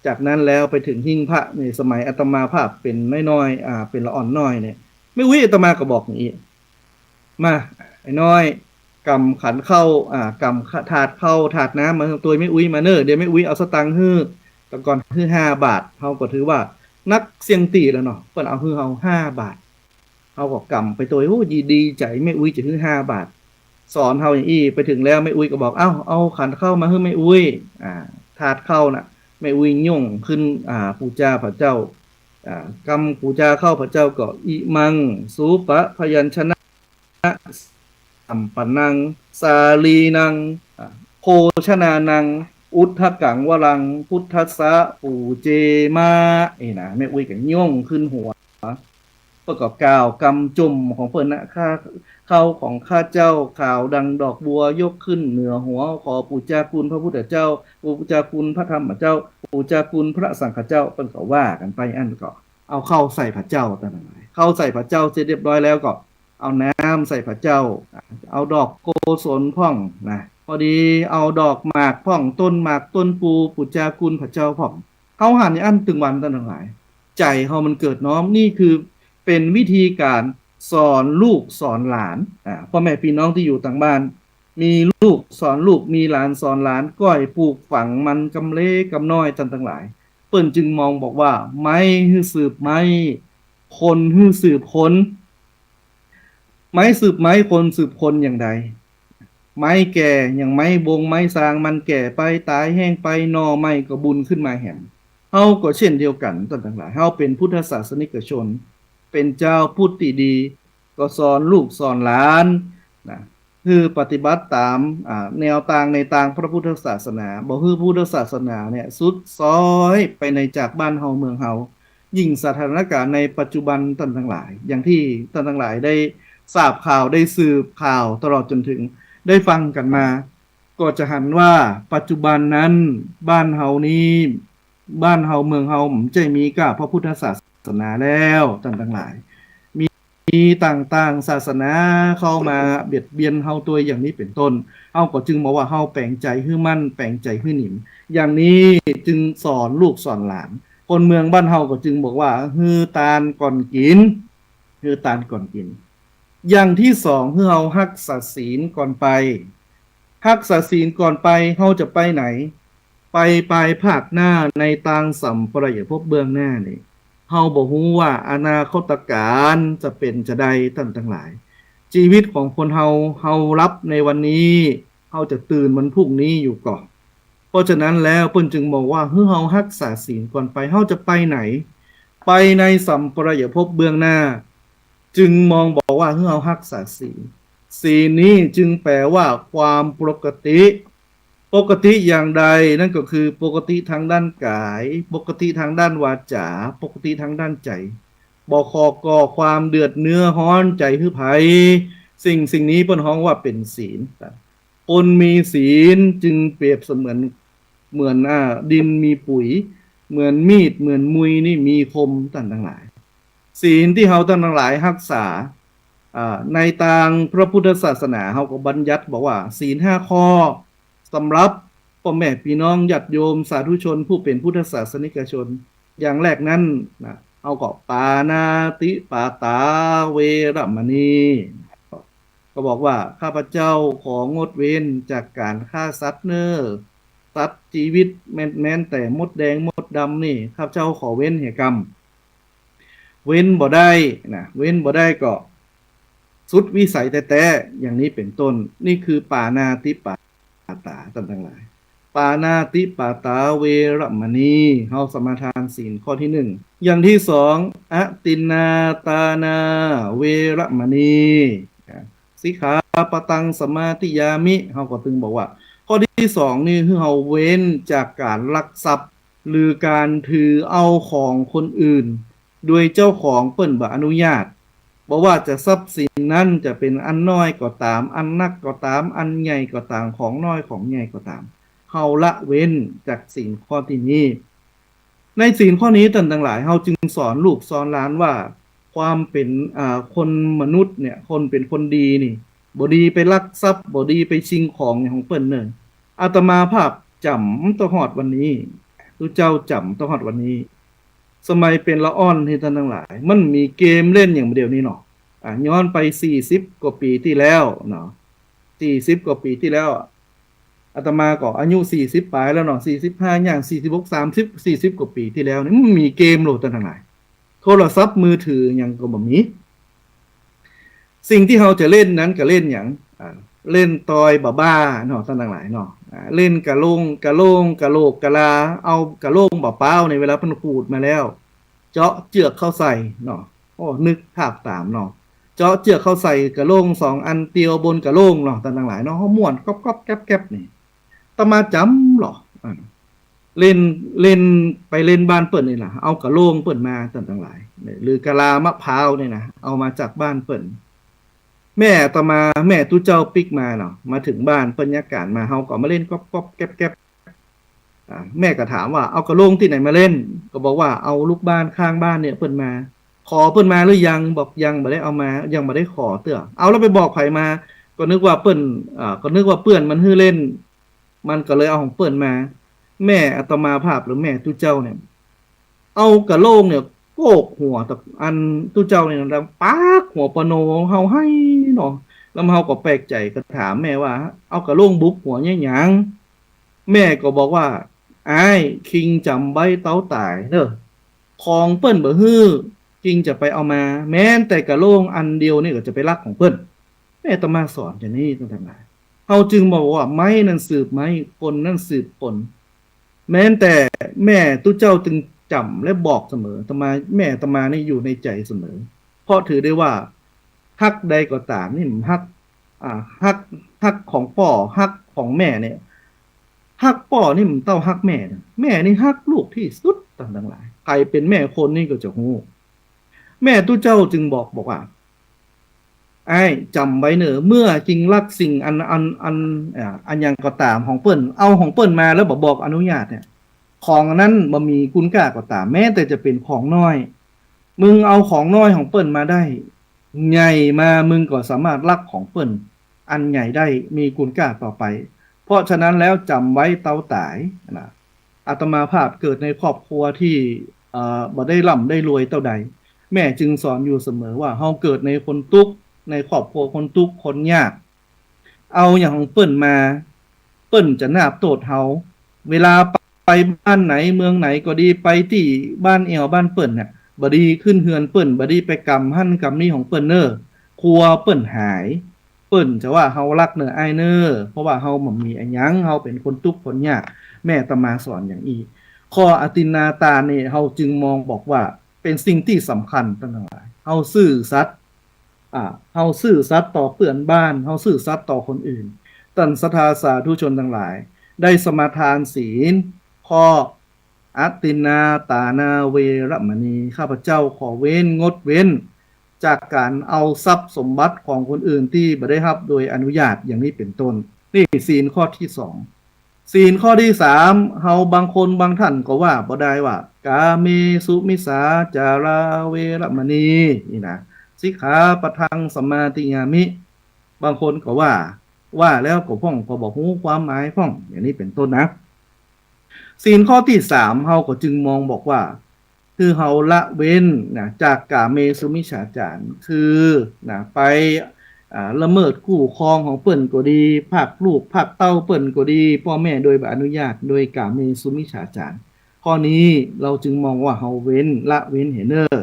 จากนั้นแล้วไปถึงหิ้งพระในสมัยอาตมาภาพเป็นน้อยๆเป็นละอ่อนน้อยเนี่ยแม่อุ้ยอาตมาก็บอกอย่างนี้มาไอ้น้อยกำขันเข้ากำถาดเข้าถาดน้ำมาตัวแม่อุ้ยมาเนอะเดี๋ยวแม่อุ้ยเอาสตังค์ฮื้อแต่ก่อนฮื้อ5 บาทเขาก็ถือว่านักเสี่ยงตีแล้วเนาะเพิ่นเอาฮื้อเฮา5 บาทเขาก็กำไปตัวโอ้ดีใจแม่อุ้ยจะฮื้อ5 บาทสอนเฮาอย่างอี้ไปถึงแล้วแม่อุ้ยก็บอกเอาขันเข้ามาฮื้อแม่อุ้ยถาดเข้าน่ะแม่อุ้ยย่งขึ้นปูจาพระเจ้ากำปูจาเข้าพระเจ้าก็อิมังสูปะพยัญชนะสัมปนังสาลีนังโภชนานังอุทธกังวรังพุทธัสสะปูเจมานะแม่อุ้ยก็ย่งขึ้นหัวประกอบกล่าวกำจุ่มของเพิ่นนะเข้าของข้าเจ้าข่าวดังดอกบัวยกขึ้นเหนือหัวขอปูจาคุณพระพุทธเจ้าปูจาคุณพระธรรมเจ้าปูจาคุณพระสังฆเจ้าเพิ่นก็ว่ากันไปอันก็เอาเข้าใส่พระเจ้าตั้งหลายเข้าใส่พระเจ้าเสร็จเรียบร้อยแล้วก็เอาน้ำใส่พระเจ้าเอาดอกโกศลพ่องนะพอดีเอาดอกหมากพ่องต้นหมากต้นปูปูจาคุณพระเจ้าพ่องเอาหันในอันตึงวันตั้งหลายใจเฮามันเกิดน้อมนี่คือเป็นวิธีการสอนลูกสอนหลานพ่อแม่พี่น้องที่อยู่ต่างบ้านมีลูกสอนลูกมีหลานสอนหลานก้อยปลูกฝังมันกำเล่กำน้อยทั้งหลายเปิ้นจึงมองบอกว่าไม้ฮื้อสืบไม้คนฮื้อสืบคนไม้สืบไม้คนสืบคนอย่างใดไม้แก่อย่างไม้บงไม้สางมันแก่ไปตายแห้งไปนอไม้ก็บุญขึ้นมาแห่งเฮาก็เช่นเดียวกันทั้งหลายเฮาเป็นพุทธศาสนิกชนเป็นเจ้าพุทธดีก็สอนลูกสอนหลานนะคือปฏิบัติตามแนวทางในทางพระพุทธศาสนาบ่คือพุทธศาสนาเนี่ยสุดซอยไปในจากบ้านเฮาเมืองเฮา ยิ่งสถานการณ์ในปัจจุบันท่านทั้งหลาย อย่างที่ท่านทั้งหลายได้ทราบข่าวได้สืบข่าวตลอดจนถึงได้ฟังกันมา ก็จะหันว่าปัจจุบันนั้นบ้านเฮานี้บ้านเฮาเมืองเฮาจะมีกับพระพุทธศาสนาแล้วท่านทั้งหลาย มีต่างๆศาสนาเข้ามาเบียดเบียนเฮาตัวอย่างนี้เป็นต้นเฮาก็จึงบอกว่าเฮาแปลงใจให้มั่นแปลงใจให้หนิมอย่างนี้จึงสอนลูกสอนหลานคนเมืองบ้านเฮาก็จึงบอกว่าฮือตาลก่อนกินฮือตาลก่อนกิน อย่างที่สองคือเฮารักษาศีลก่อนไปรักษาศีลก่อนไปเฮาจะไปไหน ไปปลายภาคหน้าในตางสัมปรายภพเบื้องหน้านี่เฮาบ่ฮู้ว่าอนาคตการจะเป็นจะใดท่านทั้งหลาย ชีวิตของคนเฮารับในวันนี้เฮาจะตื่นวันพรุ่งนี้อยู่ก่อน เพราะฉะนั้นแล้วเพิ่นจึงบอกว่าเฮ้เฮารักษาศีลก่อนไปเฮาจะไปไหน ไปในสัมปรายภพเบื้องหน้า จึงมองบอกว่าเฮ้เฮารักษาศีลศีลนี้จึงแปลว่าความปกติ ปกติอย่างใดนั่นก็คือปกติทางด้านกาย ปกติทางด้านวาจาปกติทางด้านใจบ่ก่อความเดือดเนื้อร้อนใจคือไผสิ่งนี้เพิ่นฮ้องว่าเป็นศีลคนมีศีลจึงเปรียบเสมือนดินมีปุ๋ย เหมือนมีดเหมือนมุยนี่มีคมต่างทั้งหลาย ศีลที่เฮาทั้งหลายรักษาในทางพระพุทธศาสนาเฮาก็บัญญัติบอกว่าศีล5ข้อสำหรับพ่อแม่พี่น้องญาติโยมสาธุชนผู้เป็นพุทธศาสนิกชน อย่างแรกนั้นนะเอาก็ปานาติปาตาเวรมณีก็บอกว่าข้าพเจ้าของงดเว้นจากการฆ่าสัตว์เน้อสัตว์ชีวิตแม้นแต่มดแดงมดดำนี่ข้าพเจ้าขอเว้นเหตุกรรม เว้นบ่ได้นะเว้นบ่ได้ก็สุดวิสัยแต่อย่างนี้เป็นต้นนี่คือปานาติปาตาท่านทั้งหลายปานาติปาตาเวรมณีเฮาสมาทานศีลข้อที่1อย่างที่2อตินนาตานาเวรมณีสิกขาปตังสมาธิยามิเฮาก็ถึงบอกว่าข้อที่2นี่คือเฮาเว้นจากการลักทรัพย์หรือการถือเอาของคนอื่นโดยเจ้าของเปิ้นบ่อนุญาตบ่ว่าจะทรัพย์สินนั้นจะเป็นอันน้อยก็ตามอันนักก็ตามอันใหญ่ก็ตามของน้อยของใหญ่ก็ตามเฮาละเว้นจากศีลข้อที่นี้ในศีลข้อนี้ท่านทั้งหลายเฮาจึงสอนลูกสอนหลานว่าความเป็นคนมนุษย์เนี่ยคนเป็นคนดีนี่บ่ดีไปลักทรัพย์บ่ดีไปชิงของของเปิ้นเนิ่นอาตมาภาพจำตฮอดวันนี้ทุกเจ้าจำตฮอดวันนี้สมัยเป็นละอ่อนที่ท่านทั้งหลายมันมีเกมเล่นอย่างเดียวนี้เนาะย้อนไป40กว่าปีที่แล้วเนาะ40กว่าปีที่แล้วอาตมาก็อายุ40ปลายแล้วเนาะ45อย่าง46 30 40กว่าปีที่แล้วนี่มันมีเกมโหลดท่านทั้งหลายโทรศัพท์มือถือหยังก็บ่มีสิ่งที่เราจะเล่นนั้นก็เล่นหยังเล่นตอยบ้าๆเนาะท่านทั้งหลายเนาะเล่นกะโลงกะโหลกกะลาเอากะโลงบ่เป้าในเวลาเพิ่นขูดมาแล้วเจาะเจือกเข้าใส่เนาะโอ้นึกภาพตามเนาะเจาะเจือกเข้าใส่กะโลง2อันเตียวบนกะโลงเนาะท่านทั้งหลายเนาะเฮาม่วนก๊อบๆแก๊บๆนี่ตมาจำหรอเล่นไปเล่นบ้านเปิ้นนี่ล่ะเอากะโลงเปิ้นมาท่านทั้งหลายหรือกะลามะพร้าวนี่นะเอามาจากบ้านเปิ้นแม่ตมาแม่ตู้เจ้าปิกมาเนาะมาถึงบ้านเปิ้นยากาศมาเฮาก็มาเล่นก๊อบๆแก๊บๆแม่ก็ถามว่าเอากระโลงที่ไหนมาเล่นก็บอกว่าเอาลูกบ้านข้างบ้านเนี่ยเปิ้นมาขอเปิ้นมาหรือยังบอกยังบ่ได้เอามายังบ่ได้ขอเตื้อเอาแล้วไปบอกไผมาก็นึกว่าเปิ้นก็นึกว่าเปื้อนมันฮื้อเล่นมันก็เลยเอาของเปิ้นมาแม่อาตมาภาพหรือแม่ตู้เจ้าเนี่ยเอากระโลงเนี่ยโกกหัวตะอันตู้เจ้าเนี่ยดังป๊ากหัวปะโนเฮาให้เนาะแล้วเฮาก็แปลกใจก็ถามแม่ว่าเอากระโลงบุกหัวเนี่ยหยังแม่ก็บอกว่าอ้ายคิงจำใบเต้าตายเด้อของเปิ้นบ่ฮื้อคิงจะไปเอามาแม้นแต่กะโลงอันเดียวนี่ก็จะไปลักของเปิ้นแม่ตมาสอนจังนี้ตั้งแต่ไหนเฮาจึงบอกว่าไม้นั่นสืบไม้คนนั่นสืบคนแม้นแต่แม่ตู้เจ้าจึงจำและบอกเสมอตมาแม่ตมานี่อยู่ในใจเสมอเพราะถือได้ว่าฮักใดก็ตามนี่มันฮักของพ่อฮักของแม่เนี่ยฮักพ่อนี่มันเต้าฮักแม่นะแม่นี่ฮักลูกที่สุด ต่างทั้งหลายใครเป็นแม่คนนี่ก็จะหู้แม่ตู้เจ้าจึงบอกว่าไอ้จำไว้เนอะเมื่อจริงรักสิ่งอันยังก็ตามของเปิ้นเอาของเปิ้นมาแล้วบอกอนุญาตเนี่ยของนั้นบ่มีคุณค่าก็ตามแม้แต่จะเป็นของน้อยมึงเอาของน้อยของเปิ้นมาได้ใหญ่มามึงก็สามารถรักของเปิ้นอันใหญ่ได้มีคุณค่าต่อไปเพราะฉะนั้นแล้วจำไว้เต้าตายนะอาตมาภาพเกิดในครอบครัวที่บ่ได้ร่ำได้รวยเท่าใดแม่จึงสอนอยู่เสมอว่าเฮาเกิดในคนทุกข์ในครอบครัวคนทุกข์คนยากเอาอย่างของเปิ้นมาเปิ้นจะนาบโทษเฮาเวลาไปบ้านไหนเมืองไหนก็ดีไปที่บ้านเอวบ้านเปิ้นเนี่ยบดีขึ้นเฮือนเปิ้นบดีไปกำหั่นกำนี่ของเปิ้นเนอครัวเปิ้นหายเปิ้นจะว่าเฮารักเนอไอเนอเพราะว่าเฮาบ่มีอันหยังเฮาเป็นคนทุกข์คนยากแม่ตมาสอนอย่างอีข้ออตินนาตาเนี่ยเฮาจึงมองบอกว่าเป็นสิ่งที่สำคัญทั้งหลายเฮาซื่อสัตย์เฮาซื่อสัตย์ต่อเพื่อนบ้านเฮาซื่อสัตย์ต่อคนอื่นตันศรัทธาสาธุชนทั้งหลายได้สมาทานศีลข้ออตินนาตานาเวรมณีข้าพเจ้าขอเว้นงดเว้นจากการเอาทรัพย์สมบัติของคนอื่นที่บ่ได้รับโดยอนุญาตอย่างนี้เป็นต้นนี่ศีลข้อที่2ศีลข้อที่3เฮาบางคนบางท่านก็ว่าบ่ได้ว่ากาเมสุมิสาจาราเวรมณีนี่นะสิกขาปะทังสัมมาติยามิบางคนก็ว่าแล้วก็พ้องก็บอกฮู้ความหมายพ้องอย่างนี้เป็นต้นนะศีลข้อที่3เฮาก็จึงมองบอกว่าคือเฮาละเว้นนะจากกาเมสุมิจฉาจารคือนะไปละเมิดคู่ครองของเปิ้นก็ดีภาคลูกภาคเต้าเปิ้นก็ดีพ่อแม่โดยบ่อนุญาตโดยกาเมสุมิจฉาจารข้อนี้เราจึงมองว่าเฮาเว้นละเว้นเห็นเนอ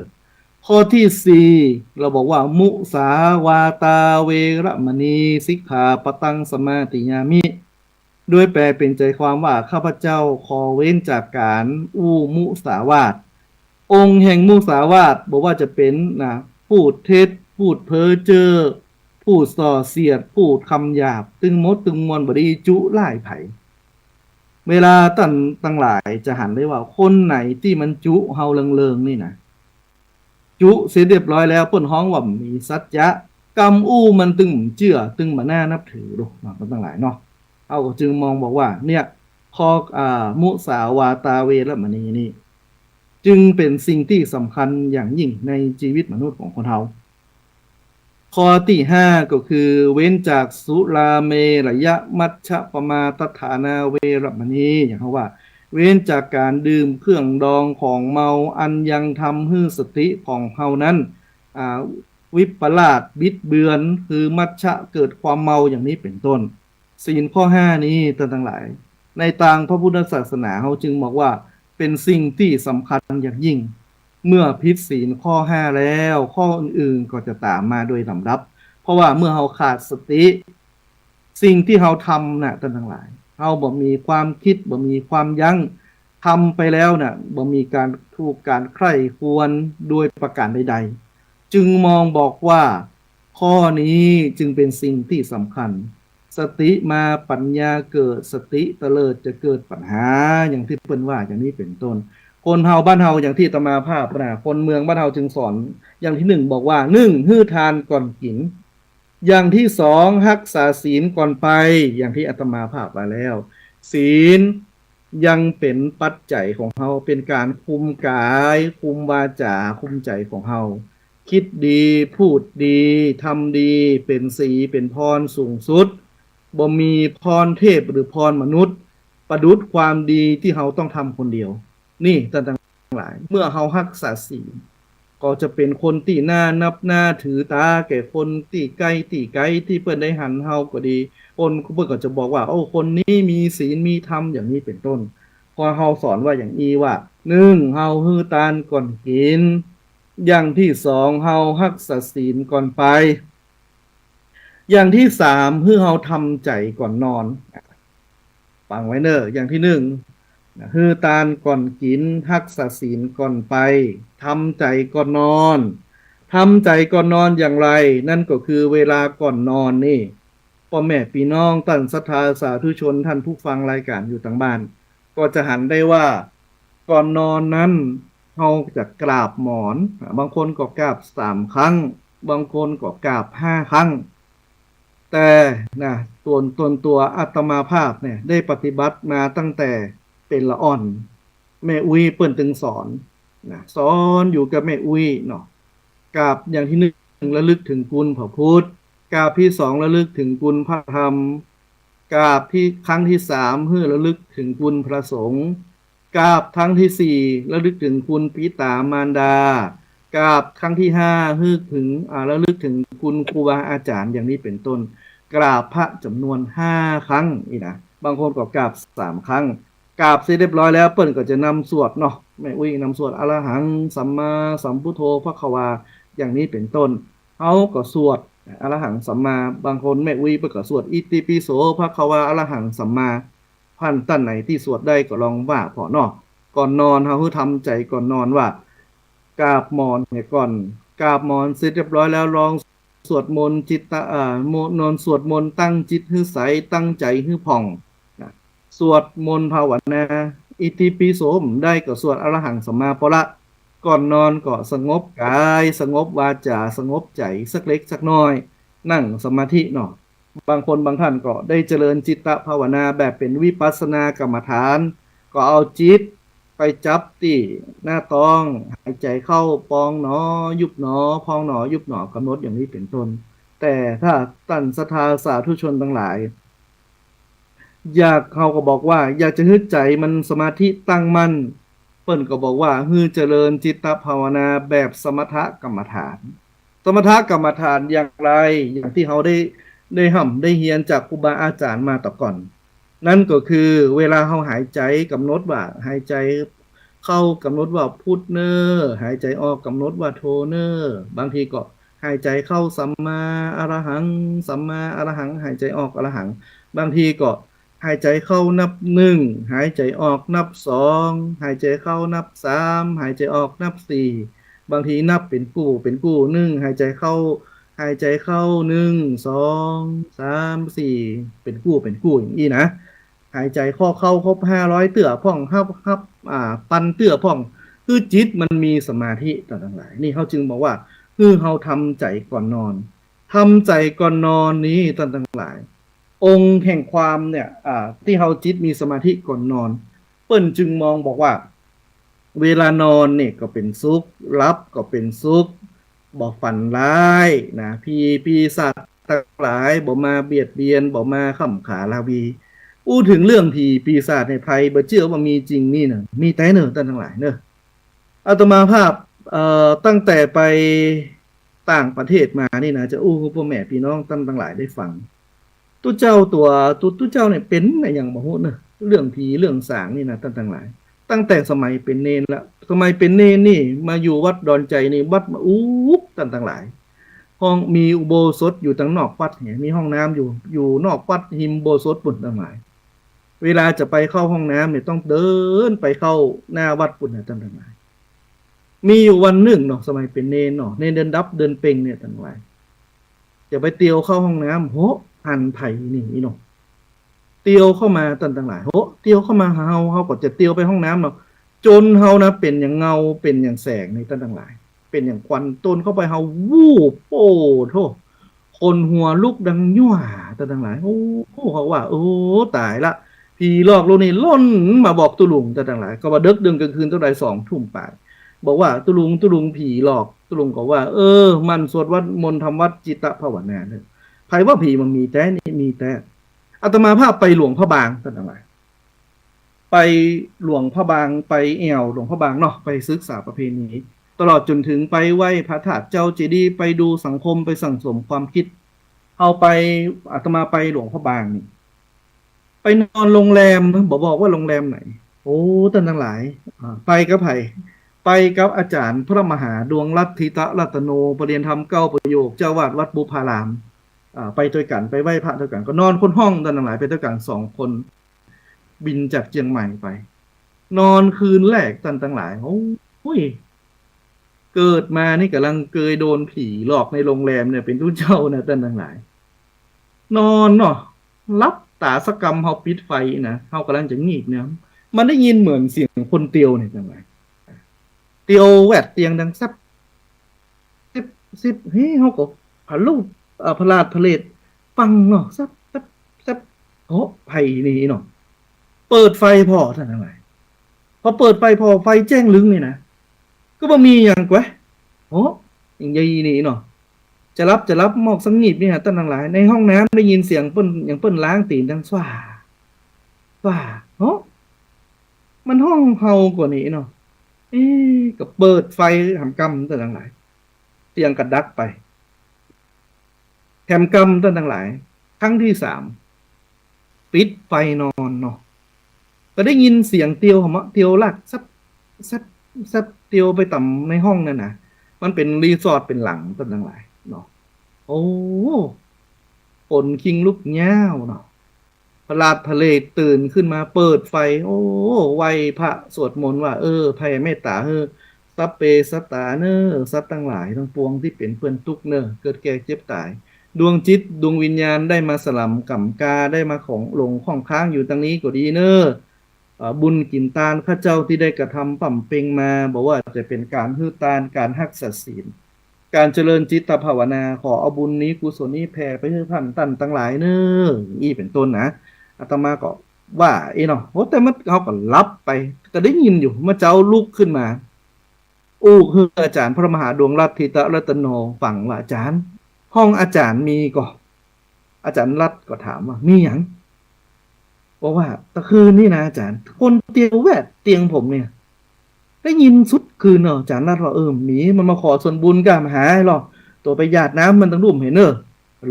ข้อที่4เราบอกว่ามุสาวาตาเวรมณีสิกขาปะตังสมาติยามิด้วยแปลเป็นใจความว่าข้าพเจ้าขอเว้นจากการมุสาวาทองค์แห่งมุสาวาทบอกว่าจะเป็นนะพูดเท็จพูดเพ้อเจ้อพูดส่อเสียดพูดคำหยาบตึงมดตึงมวลบดีจุไล่ไผเวลาตั้งหลายจะหันได้ว่าคนไหนที่มันจุเฮาเลิงๆนี่นะจุเสร็จเรียบร้อยแล้วเปิ้นฮ้องว่ามีสัจจะกรรมมันตึงเจื่อตึงมาน่านับถือดูมันตั้งหลายเนาะเอาก็จึงมองบอกว่าเนี่ยข้อมุสาวาตาเวรมณีนี่จึงเป็นสิ่งที่สำคัญอย่างยิ่งในชีวิตมนุษย์ของคนเราข้อที่5ก็คือเว้นจากสุราเมรยะมัชฌะปมาตฐานาเวรมณีอย่างเขาว่าเว้นจากการดื่มเครื่องดองของเมาอันยังทำให้สติของเฮานั้นวิปลาสบิดเบือนคือมัชฌะเกิดความเมาอย่างนี้เป็นต้นศีลข้อ5นี้ทั้งหลายในทางพระพุทธศาสนาเฮาจึงบอกว่าเป็นสิ่งที่สำคัญอย่างยิ่งเมื่อผิดศีลข้อ5แล้วข้ออื่นๆก็จะตามมาโดยลำดับเพราะว่าเมื่อเฮาขาดสติสิ่งที่เฮาทำน่ะทั้งหลายเฮาบ่มีความคิดบ่มีความยั้งทำไปแล้วน่ะบ่มีการถูกการใคร่ควรโดยประการใดๆจึงมองบอกว่าข้อนี้จึงเป็นสิ่งที่สำคัญสติมาปัญญาเกิดสติเตลิดจะเกิดปัญหาอย่างที่เปิ้นว่าอย่างนี้เป็นต้นคนเฮาบ้านเฮาอย่างที่ตมาภาพนะคนเมืองบ้านเฮาจึงสอนอย่างที่1บอกว่า1ฮื้อทานก่อนกินอย่างที่2รักษาศีลก่อนไปอย่างที่อาตมาภาพไปแล้วศีลยังเป็นปัจจัยของเฮาเป็นการคุมกายคุมวาจาคุมใจของเฮาคิดดีพูดดีทำดีเป็นศีลเป็นพรสูงสุดบ่มีพรเทพหรือพรมนุษย์ประดุจความดีที่เฮาต้องทำคนเดียวนี่ต่างๆหลายเมื่อเฮารักษาศีลก็จะเป็นคนที่น่านับน่าถือตาแก่คนที่ใกล้ที่เปิ้นได้หันเฮาก็ดีคนเปิ้นก็จะบอกว่าโอ้คนนี้มีศีลมีธรรมอย่างนี้เป็นต้นพอเฮาสอนว่าอย่างนี้ว่า1เฮาฮื้อทานก่อนกินอย่างที่2เฮารักษาศีลก่อนไปอย่างที่3ฮื้อเฮาทำใจก่อนนอนฟังไว้เด้ออย่างที่1ฮื้อทานก่อนกินรักษาศีลก่อนไปทำใจก่อนนอนทำใจก่อนนอนอย่างไรนั่นก็คือเวลาก่อนนอนนี่พ่อแม่พี่น้องท่านศรัทธาสาธุชนท่านผู้ฟังรายการอยู่ทางบ้านก็จะหันได้ว่า ก่อนนอนนั้นเราจะกราบหมอนบางคนก็กราบ3 ครั้งบางคนก็กราบ5 ครั้งแต่นะตัวอาตมาภาพเนี่ยได้ปฏิบัติมาตั้งแต่เป็นละอ่อนแม่อุ้ยเปิ้นตึงสอนนะสอนอยู่กับแม่อุ้ยเนาะกราบอย่างที่หนึ่งระลึกถึงคุณพระพุทธกราบที่สองระลึกถึงคุณพระธรรมกราบที่ครั้งที่3เพื่อระลึกถึงคุณพระสงฆ์กราบครั้งที่4ระลึกถึงคุณปิตามารดากราบครั้งที่5ระลึกถึงระลึกถึงคุณครูบาอาจารย์อย่างนี้เป็นต้น กราบพระจำนวน5 ครั้งนี่นะบางคนก็กราบ3 ครั้งกราบเสร็จเรียบร้อยแล้วเปิ้นก็จะนำสวดเนาะแม่อุ้ยนำสวดอรหังสัมมาสัมพุทโธพระควาอย่างนี้เป็นต้นเขาก็สวดอรหังสัมมาบางคนแม่อุ้ยเปิ้นก็สวดอิติปิโสพระควาอรหังสัมมาพันตั้นไหนที่สวดได้ก็ลองว่าพอเนาะก่อนนอนเขาคือทำใจก่อนนอนว่ากราบหมอนเนี่ยก่อนกราบหมอนเสร็จเรียบร้อยแล้วลอง สวดมนต์จิตตะนอนสวดมนต์ตั้งจิตให้ใสตั้งใจให้ผ่องนะสวดมนต์ภาวนาอิติปิโสได้ก็สวดอรหังสัมมาปะละก่อนนอนก็สงบกายสงบวาจาสงบใจสักเล็กสักน้อยนั่งสมาธิเนาะบางคนบางท่านก็ได้เจริญจิตตภาวนาแบบเป็นวิปัสสนากรรมฐานก็เอาจิตไปจับที่หน้าท้องหายใจเข้าปองหนอยุบหนอพองหนอยุบหนอกำหนดอย่างนี้เป็นต้นแต่ถ้าท่านศรัทธาสาธุชนทั้งหลายอยากเขาก็บอกว่าอยากจะฮึดใจมันสมาธิตั้งมั่นเปิ้นก็บอกว่าฮือเจริญจิตตภาวนาแบบสมถกรรมฐานสมถกรรมฐานอย่างไรอย่างที่เขาได้ห่ำได้เฮียนจากครูบาอาจารย์มาแต่ก่อน นั่นก็คือเวลาเขาหายใจกำหนดว่าหายใจเข้ากำหนดว่าพุทเนอร์หายใจออกกำหนดว่าโทเนอร์บางทีก็หายใจเข้าสัมมาอรหังสัมมาอรหังหายใจออกอรหังบางทีก็หายใจเข้านับ1หายใจออกนับ2หายใจเข้านับ3หายใจออกนับ4บางทีนับเป็นกู้1หายใจเข้า1 2 3 4เป็นกู้อย่างนี้นะหายใจเข้าครบ500เตื้อพ่องฮับปันเตื้อพ่องคือจิตมันมีสมาธิต่างๆหลายนี่เขาจึงบอกว่าคือเขาทำใจก่อนนอนทำใจก่อนนอนนี้ต่างๆหลายองค์แห่งความเนี่ยที่เขาจิตมีสมาธิก่อนนอนเปิ้นจึงมองบอกว่าเวลานอนเนี่ยก็เป็นสุขรับก็เป็นสุขบอกฝันร้ายนะพี่สัตว์ทั้งหลายบอกมาเบียดเบียนบอกมาข่ำขาลาวีอู้ถึงเรื่องผีปีศาจในไทยบ่เชื่อว่ามีจริงนี่เนอะมีแต่เนอะท่านทั้งหลายเนอะอาตมาภาพตั้งแต่ไปต่างประเทศมานี่นะจะอู้พ่อแม่พี่น้องท่านทั้งหลายได้ฟังตู้เจ้าตู้เจ้าเนี่ยเป็นอะไรอย่างบ่ฮู้เนอะเรื่องผีเรื่องสางนี่นะท่านทั้งหลายตั้งแต่สมัยเป็นเนนละสมัยเป็นเนนนี่มาอยู่วัดดอนใจนี่วัดมาท่านทั้งหลายห้องมีอุโบสถอยู่ทางนอกวัดเนี่ยมีห้องน้ำอยู่นอกวัดหิมโบสถปุ่นทั้งหลายเวลาจะไปเข้าห้องน้ำเนี่ยต้องเดินไปเข้าหน้าวัดปุ่นนะท่านทั้งหลายมีอยู่วันหนึ่งเนาะสมัยเป็นเนนเนาะเนนเดินดับเดินเป่งเนี่ยท่านทั้งหลายจะไปเตียวเข้าห้องน้ำโหหันไผ่นี่เนาะเตียวเข้ามาท่านทั้งหลายโหเตียวเข้ามาเฮาก็จะเตียวไปห้องน้ำเนาะจนเฮานะเป็นอย่างเงาเป็นอย่างแสงในท่านทั้งหลายเป็นอย่างควันต้นเข้าไปเฮาวูบโอ้โธ่คนหัวลุกดังยั่วท่านทั้งหลายโอ้เขาว่าโอ้ตายละผีหลอกลูกนี่ล่นมาบอกตุลุงท่านทั้งหลายก็ว่าดึกดึงกลางคืนเท่าใด2 ทุ่มไปบอกว่าตุลุงผีหลอกตุลุงก็ว่ามันสวดวัดมนต์ทำวัดจิตตภาวนาเด้อไผว่าผีมันมีแต่นี่มีแต่อาตมาภาพไปหลวงพระบางท่านทั้งหลายไปหลวงพระบางไปแอวหลวงพระบางเนาะไปศึกษาประเพณีตลอดจนถึงไปไหว้พระธาตุเจ้าเจดีย์ไปดูสังคมไปสั่งสมความคิดเอาไปอาตมาไปหลวงพระบางนี่ไปนอนโรงแรมบอกว่าโรงแรมไหนโอ้ท่านทั้งหลายไปกับไผไปกับอาจารย์พระมหาดวงรัตถิตะรัตโนประเรียนธรรม9ประโยคเจ้าวาดวัดบุพารามไปด้วยกันไปไหว้พระด้วยกันก็นอนคนห้องท่านทั้งหลายไปด้วยกัน2 คนบินจากเชียงใหม่ไปนอนคืนแรกท่านทั้งหลายโอ้ยเกิดมานี่กำลังเคยโดนผีหลอกในโรงแรมเนี่ยเป็นทุเจ้านะท่านทั้งหลายนอนเนาะรับตาสกรรมเฮาปิดไฟนะเฮากำลังจะงีบเนี่ย มันได้ยินเหมือนเสียงคนเตียวเนี่ยจังไรเตียวแวดเตียงดังซับซิบซิบเฮ้ยเขาก็ผาลูกพลาดพลเลดฟังเนาะซับซับซับโอ้ไผ่นี่เนาะเปิดไฟพอท่านทั้งหลายพอเปิดไฟพอไฟแจ้งลึงนี่นะก็บ่มีอย่างกว่าโอ้อย่างใหญ่นี่เนาะจะรับหมอกสังงีบนี่ฮะท่านทั้งหลายในห้องน้ำได้ยินเสียงเปิ้นอย่างเปิ้นล้างตีนดังสว่าว่าโอ้มันห้องเฮากว่านี้เนาะก็เปิดไฟหำกำท่านทั้งหลายเตียงกระดักไปแถมกำท่านทั้งหลายครั้งที่3ปิดไฟนอนเนาะก็ได้ยินเสียงเตียวหมะเตียวลักซับซับซับเตียวไปต่ำในห้องนั่นนะมันเป็นรีสอร์ทเป็นหลังท่านทั้งหลายเนาะโอ้ฝนคิงลุกเงี้ยวเนาะพระราชพระเลตตื่นขึ้นมาเปิดไฟโอ้ไหวพระสวดมนต์ว่าภัยเมตตาสัพเปสัตตาเนอสัตว์ทั้งหลายทั้งปวงที่เป็นเพื่อนทุกเนอเกิดแก่เจ็บตายดวงจิตดวงวิญญาณได้มาสลัมกับกาได้มาของหลงข้องค้างอยู่ตรงนี้ก็ดีเนอบุญกินตาลข้าเจ้าที่ได้กระทำปั่มเปงมาบอกว่าจะเป็นการฮื้อตาลการฮักษศีลการเจริญจิตภาวนาขอเอาบุญนี้กุศลนี้แผ่ไปให้ท่านตั้นทั้งหลายเนออีเป็นต้นนะอาตมาก็ว่าเนาะโอ้แต่มันเขาก็รับไปก็ได้ยินอยู่เมื่อเจ้าลุกขึ้นมาคืออาจารย์พระมหาดวงรัตถิตรัตโนฟังว่าอาจารย์ห้องอาจารย์มีก็อาจารย์รัตก็ถามว่ามีอย่างบอกว่าตะคืนนี่นะอาจารย์คนเตียงแวดเตียงผมเนี่ยได้ยินสุดคืนเนาะอาจารย์รัตว่าหมีมันมาขอส่วนบุญกันมาหาหรอตัวไปหยาดน้ำมันต้องรุ่มเห็นเนอะ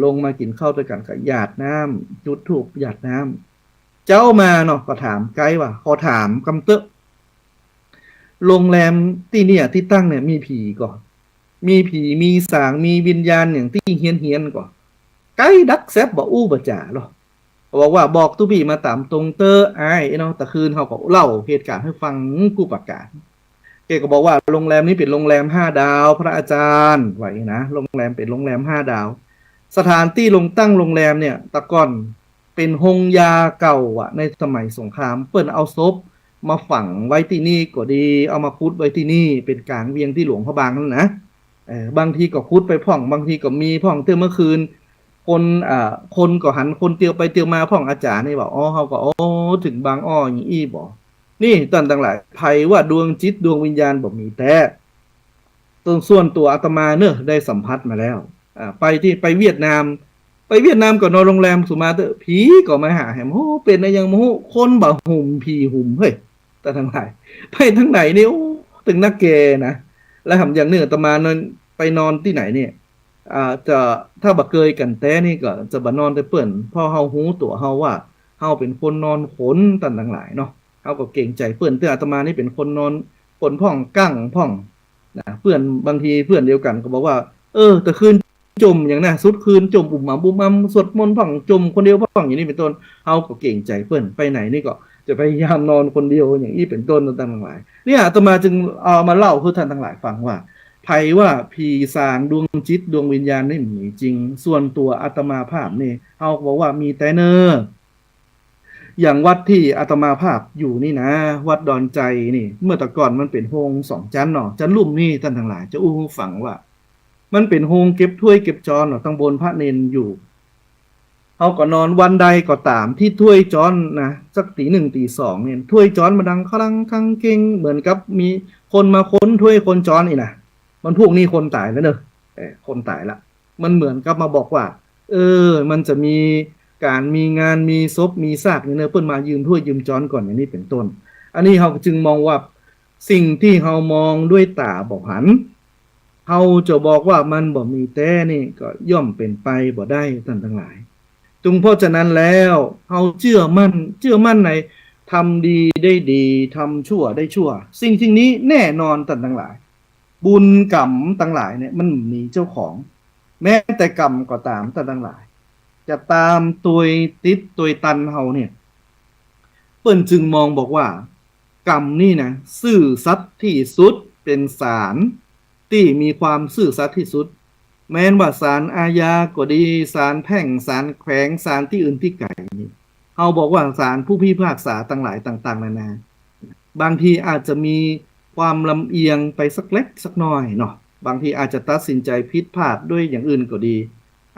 ลงมากินข้าวด้วยกันกับหยาดน้ำจุดถูกหยาดน้ำเจ้ามาเนาะก็ถามไกด์ว่าขอถามกำเตอะโรงแรมที่เนี่ยที่ตั้งเนี่ยมีผีก่อนมีผีมีสางมีวิญญาณอย่างที่เฮียนก่อนไกด์ดักแซบบอกบ่จ่าหรอบอกว่าบอกตุบีมาตามตรงเตอร์ไอ้เนาะแต่คืนเขาก็เล่าเหตุการณ์ให้ฟังกูประกาศแกก็บอกว่าโรงแรมนี้เป็นโรงแรม5 ดาวพระอาจารย์ไว้นะโรงแรมเป็นโรงแรม5 ดาวสถานที่ตั้งโรงแรมเนี่ยตะก่อนเป็นโรงยาเก่าอ่ะในสมัยสงครามเปิ้นเอาศพมาฝังไว้ที่นี่ก็ดีเอามาคุดไว้ที่นี่เป็นกลางเวียงที่หลวงพระบางนั่นนะบางทีก็คุดไปพ่องบางทีก็มีพ่องเมื่อคืนคนก็หันคนเตียวไปเตียวมาพ่องอาจารย์นี่บอกเขาก็ถึงบางอย่างอี้บอกนี่ตอนต่างหลายภัยว่าดวงจิตดวงวิญญาณบอกมีแต่ส่วนตัวอาตมาเนอะได้สัมผัสมาแล้วไปเวียดนามก็นอนโรงแรมสุมาเตอร์ผีก็มาหาแหมเป็นอะไรยังโมคนบ่หุ่มผีหุ่มเฮ้ยแต่ทั้งหลายไปทั้งไหนนี่ตึงนักเกนะแล้วทำอย่างเนื้ออาตมานอนไปนอนที่ไหนเนี่ยจะถ้าบักเกยกันแต้นี่ก็จะบันนอนแต่เปิ่นพ่อเฮาหูตัวเฮาว่าเฮาเป็นคนนอนขนตันทั้งหลายเนาะเฮาก็เก่งใจเปิ่นแต่อาตมานี่เป็นคนนอนขนพ่องกั้งพ่องนะเพื่อนบางทีเพื่อนเดียวกันก็บอกว่าแต่คืนจมอย่างน่ะสุดคืนจมบุ่มบุ่มสวดมนต์พ่องจมคนเดียวพ่องอย่างนี้เป็นต้นเฮาก็เก่งใจเปิ่นไปไหนนี่ก็จะพยายามนอนคนเดียวอย่างนี้เป็นต้นต่างทั้งหลายเนี่ยอาตมาจึงเอามาเล่าให้ท่านทั้งหลายฟังว่าภัยว่าผีสางดวงจิตดวงวิญญาณนี่มีจริงส่วนตัวอาตมาภาพนี่เขาบอกว่ามีแต่เนออย่างวัดที่อาตมาภาพอยู่นี่นะวัดดอนใจนี่เมื่อแต่ก่อนมันเป็นโฮง2 ชั้นเนาะชั้นลุ่มนี่ท่านทั้งหลายจะฟังว่ามันเป็นโฮงเก็บถ้วยเก็บจานเนาะตั้งบนพระเนนอยู่เขาก็นอนวันใดก็ตามที่ถ้วยจอนนะสักตี 1 ตี 2เนี่ยถ้วยจอนมาดังคลังคังเก่งเหมือนกับมีคนมาค้นถ้วยคนจอนอีกนะมันพวกนี้คนตายแล้วเนอะคนตายละมันเหมือนกับมาบอกว่ามันจะมีการมีงานมีศพมีซากเนี่ยเนอะเปิ้นมายืมถ้วยยืมจ้อนก่อนอย่างนี้เป็นต้นอันนี้เราจึงมองว่าสิ่งที่เรามองด้วยตาบอกหันเราจะบอกว่ามันบ่มีแต่นี่ก็ย่อมเป็นไปบ่ได้ท่านทั้งหลายจึงเพราะฉะนั้นแล้วเราเชื่อมั่นในทำดีได้ดีทำชั่วได้ชั่วสิ่งนี้แน่นอนท่านทั้งหลายบุญกรรมต่างหลายเนี่ยมันมีเจ้าของแม้แต่กรรมก็ตามแต่ต่างหลายจะตามตัวติดตัวตันเฮาเนี่ยเปิ้นจึงมองบอกว่ากรรมนี่นะซื่อสัตย์ที่สุดเป็นศาลที่มีความซื่อสัตย์ที่สุดแม้นว่าศาลอาญาก็ดีศาลแพ่งศาลแขวงศาลที่อื่นที่ไกลนี่เฮาบอกว่าศาลผู้พิพากษาต่างหลายต่างๆนานา บางทีอาจจะมีความลำเอียงไปสักเล็กสักน้อยเนาะบางทีอาจจะตัดสินใจผิดพลาดด้วยอย่างอื่นก็ดี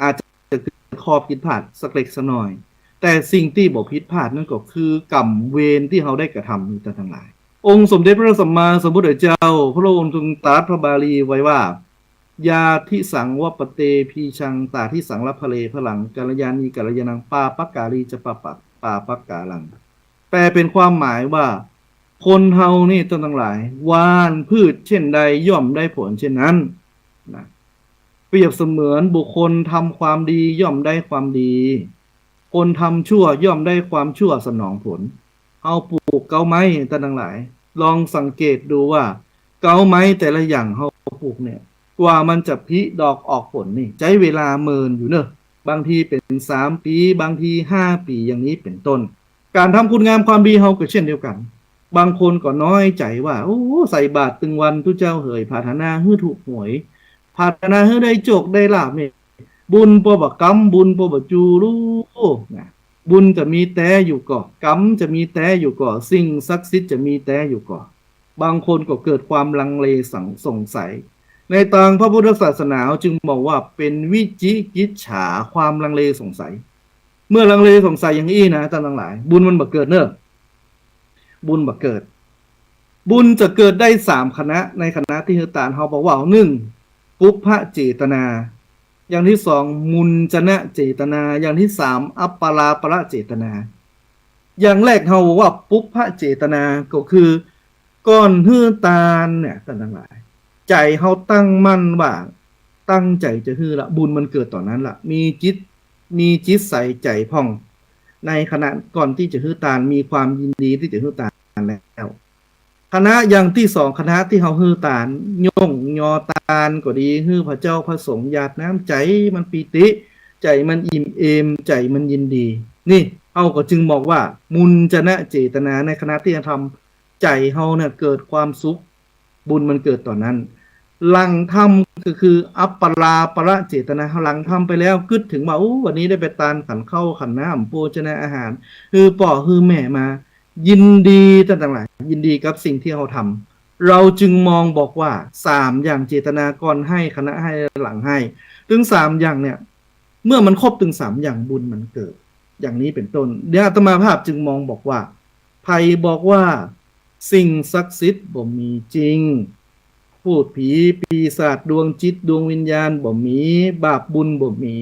อาจจะเกิดข้อผิดพลาดสักเล็กสักน้อย แต่สิ่งที่บอกผิดพลาดนั่นก็คือกรรมเวรที่เราได้กระทำอยู่ทั้งหลายองค์สมเด็จพระสัมมาสัมพุทธเจ้าพระองค์ทรงตรัสพระบาลีไว้ว่ายาทิสังวัปเตพีชังตาทิสังรัพเลพลังกัลยาณีกัลยาณังปาปักกาลีจะปะปะปาปักกาลังแปลเป็นความหมายว่าคนเฮานี่ทั้งหลายว่านพืชเช่นใดย่อมได้ผลเช่นนั้นนะเปรียบเสมือนบุคคลทำความดีย่อมได้ความดีคนทำชั่วย่อมได้ความชั่วสนองผลเอาปลูกเกาไม้ทั้งหลายลองสังเกตดูว่าเกาไม้แต่ละอย่างเฮาปลูกเนี่ยกว่ามันจะพิดอกออกผลนี่ใช้เวลาเมินอยู่เนอะบางทีเป็น3 ปีบางที5 ปีอย่างนี้เป็นต้นการทำคุณงามความดีเฮาก็เช่นเดียวกันบางคนก็น้อยใจว่าโอ้ใส่บาตรตึงวันทุเจ้าเหยพาธนาฮื้อถูกหวยพาธนาฮื้อได้โจกได้ลาภนี่บุญปบกรรมบุญปบจูรู้นะบุญจะมีแต่อยู่ก่อกรรมจะมีแต่อยู่ก่อสิ่งศักดิ์สิทธิ์จะมีแต่อยู่ก่อบางคนก็เกิดความลังเลสงสัยในทางพระพุทธศาสนาจึงบอกว่าเป็นวิจิกิจฉาความลังเลสงสัยเมื่อลังเลสงสัยอย่างนี้นะท่านทั้งหลายบุญมันบ่เกิดเนอะบุญบ่เกิดบุญจะเกิดได้3 คณะในคณะที่ฮือตานเขาบอกว่า1ปุพพเจตนาอย่างที่2มุนจนะเจตนาอย่างที่3อัปปลาประเจตนาอย่างแรกเขาบอกว่าปุพพเจตนาก็คือก่อนฮือตานเนี่ยท่านทั้งหลายใจเขาตั้งมั่นว่าตั้งใจจะฮือละบุญมันเกิดต่อนนั้นละมีจิตใส่ใจพ่องในขณะก่อนที่จะฮือตานมีความยินดีที่จะฮือตานแล้วคณะอย่างที่2คณะที่เขาฮือตานย่งยอตานก็ดีฮือพระเจ้าพระสงฆ์ญาติน้ำใจมันปีติใจมันอิ่มเอมใจมันยินดีนี่เอาก็จึงบอกว่ามุนจนะเจตนาในคณะที่จะทำใจเฮาเนี่ยเกิดความสุขบุญมันเกิดต่อนนั้นหลังทำก็คืออัปปลาประเจตนาหลังทำไปแล้วกึดถึงมาวันนี้ได้ไปตานขันเข้าขันน้ำโภชนะอาหารคือป่อคือแม่มายินดีต่างๆหลายยินดีกับสิ่งที่เราทำเราจึงมองบอกว่า3อย่างเจตนาก่อนให้คณะให้หลังให้ถึง3อย่างเนี่ยเมื่อมันครบถึง3อย่างบุญมันเกิดอย่างนี้เป็นต้นเดี๋ยวอาตมาภาพจึงมองบอกว่าไผ่บอกว่าสิ่งศักดิ์สิทธิ์บ่มีจริงพูดผีปีศาจดวงจิตดวงวิญญาณบ่มีบาปบุญบ่มี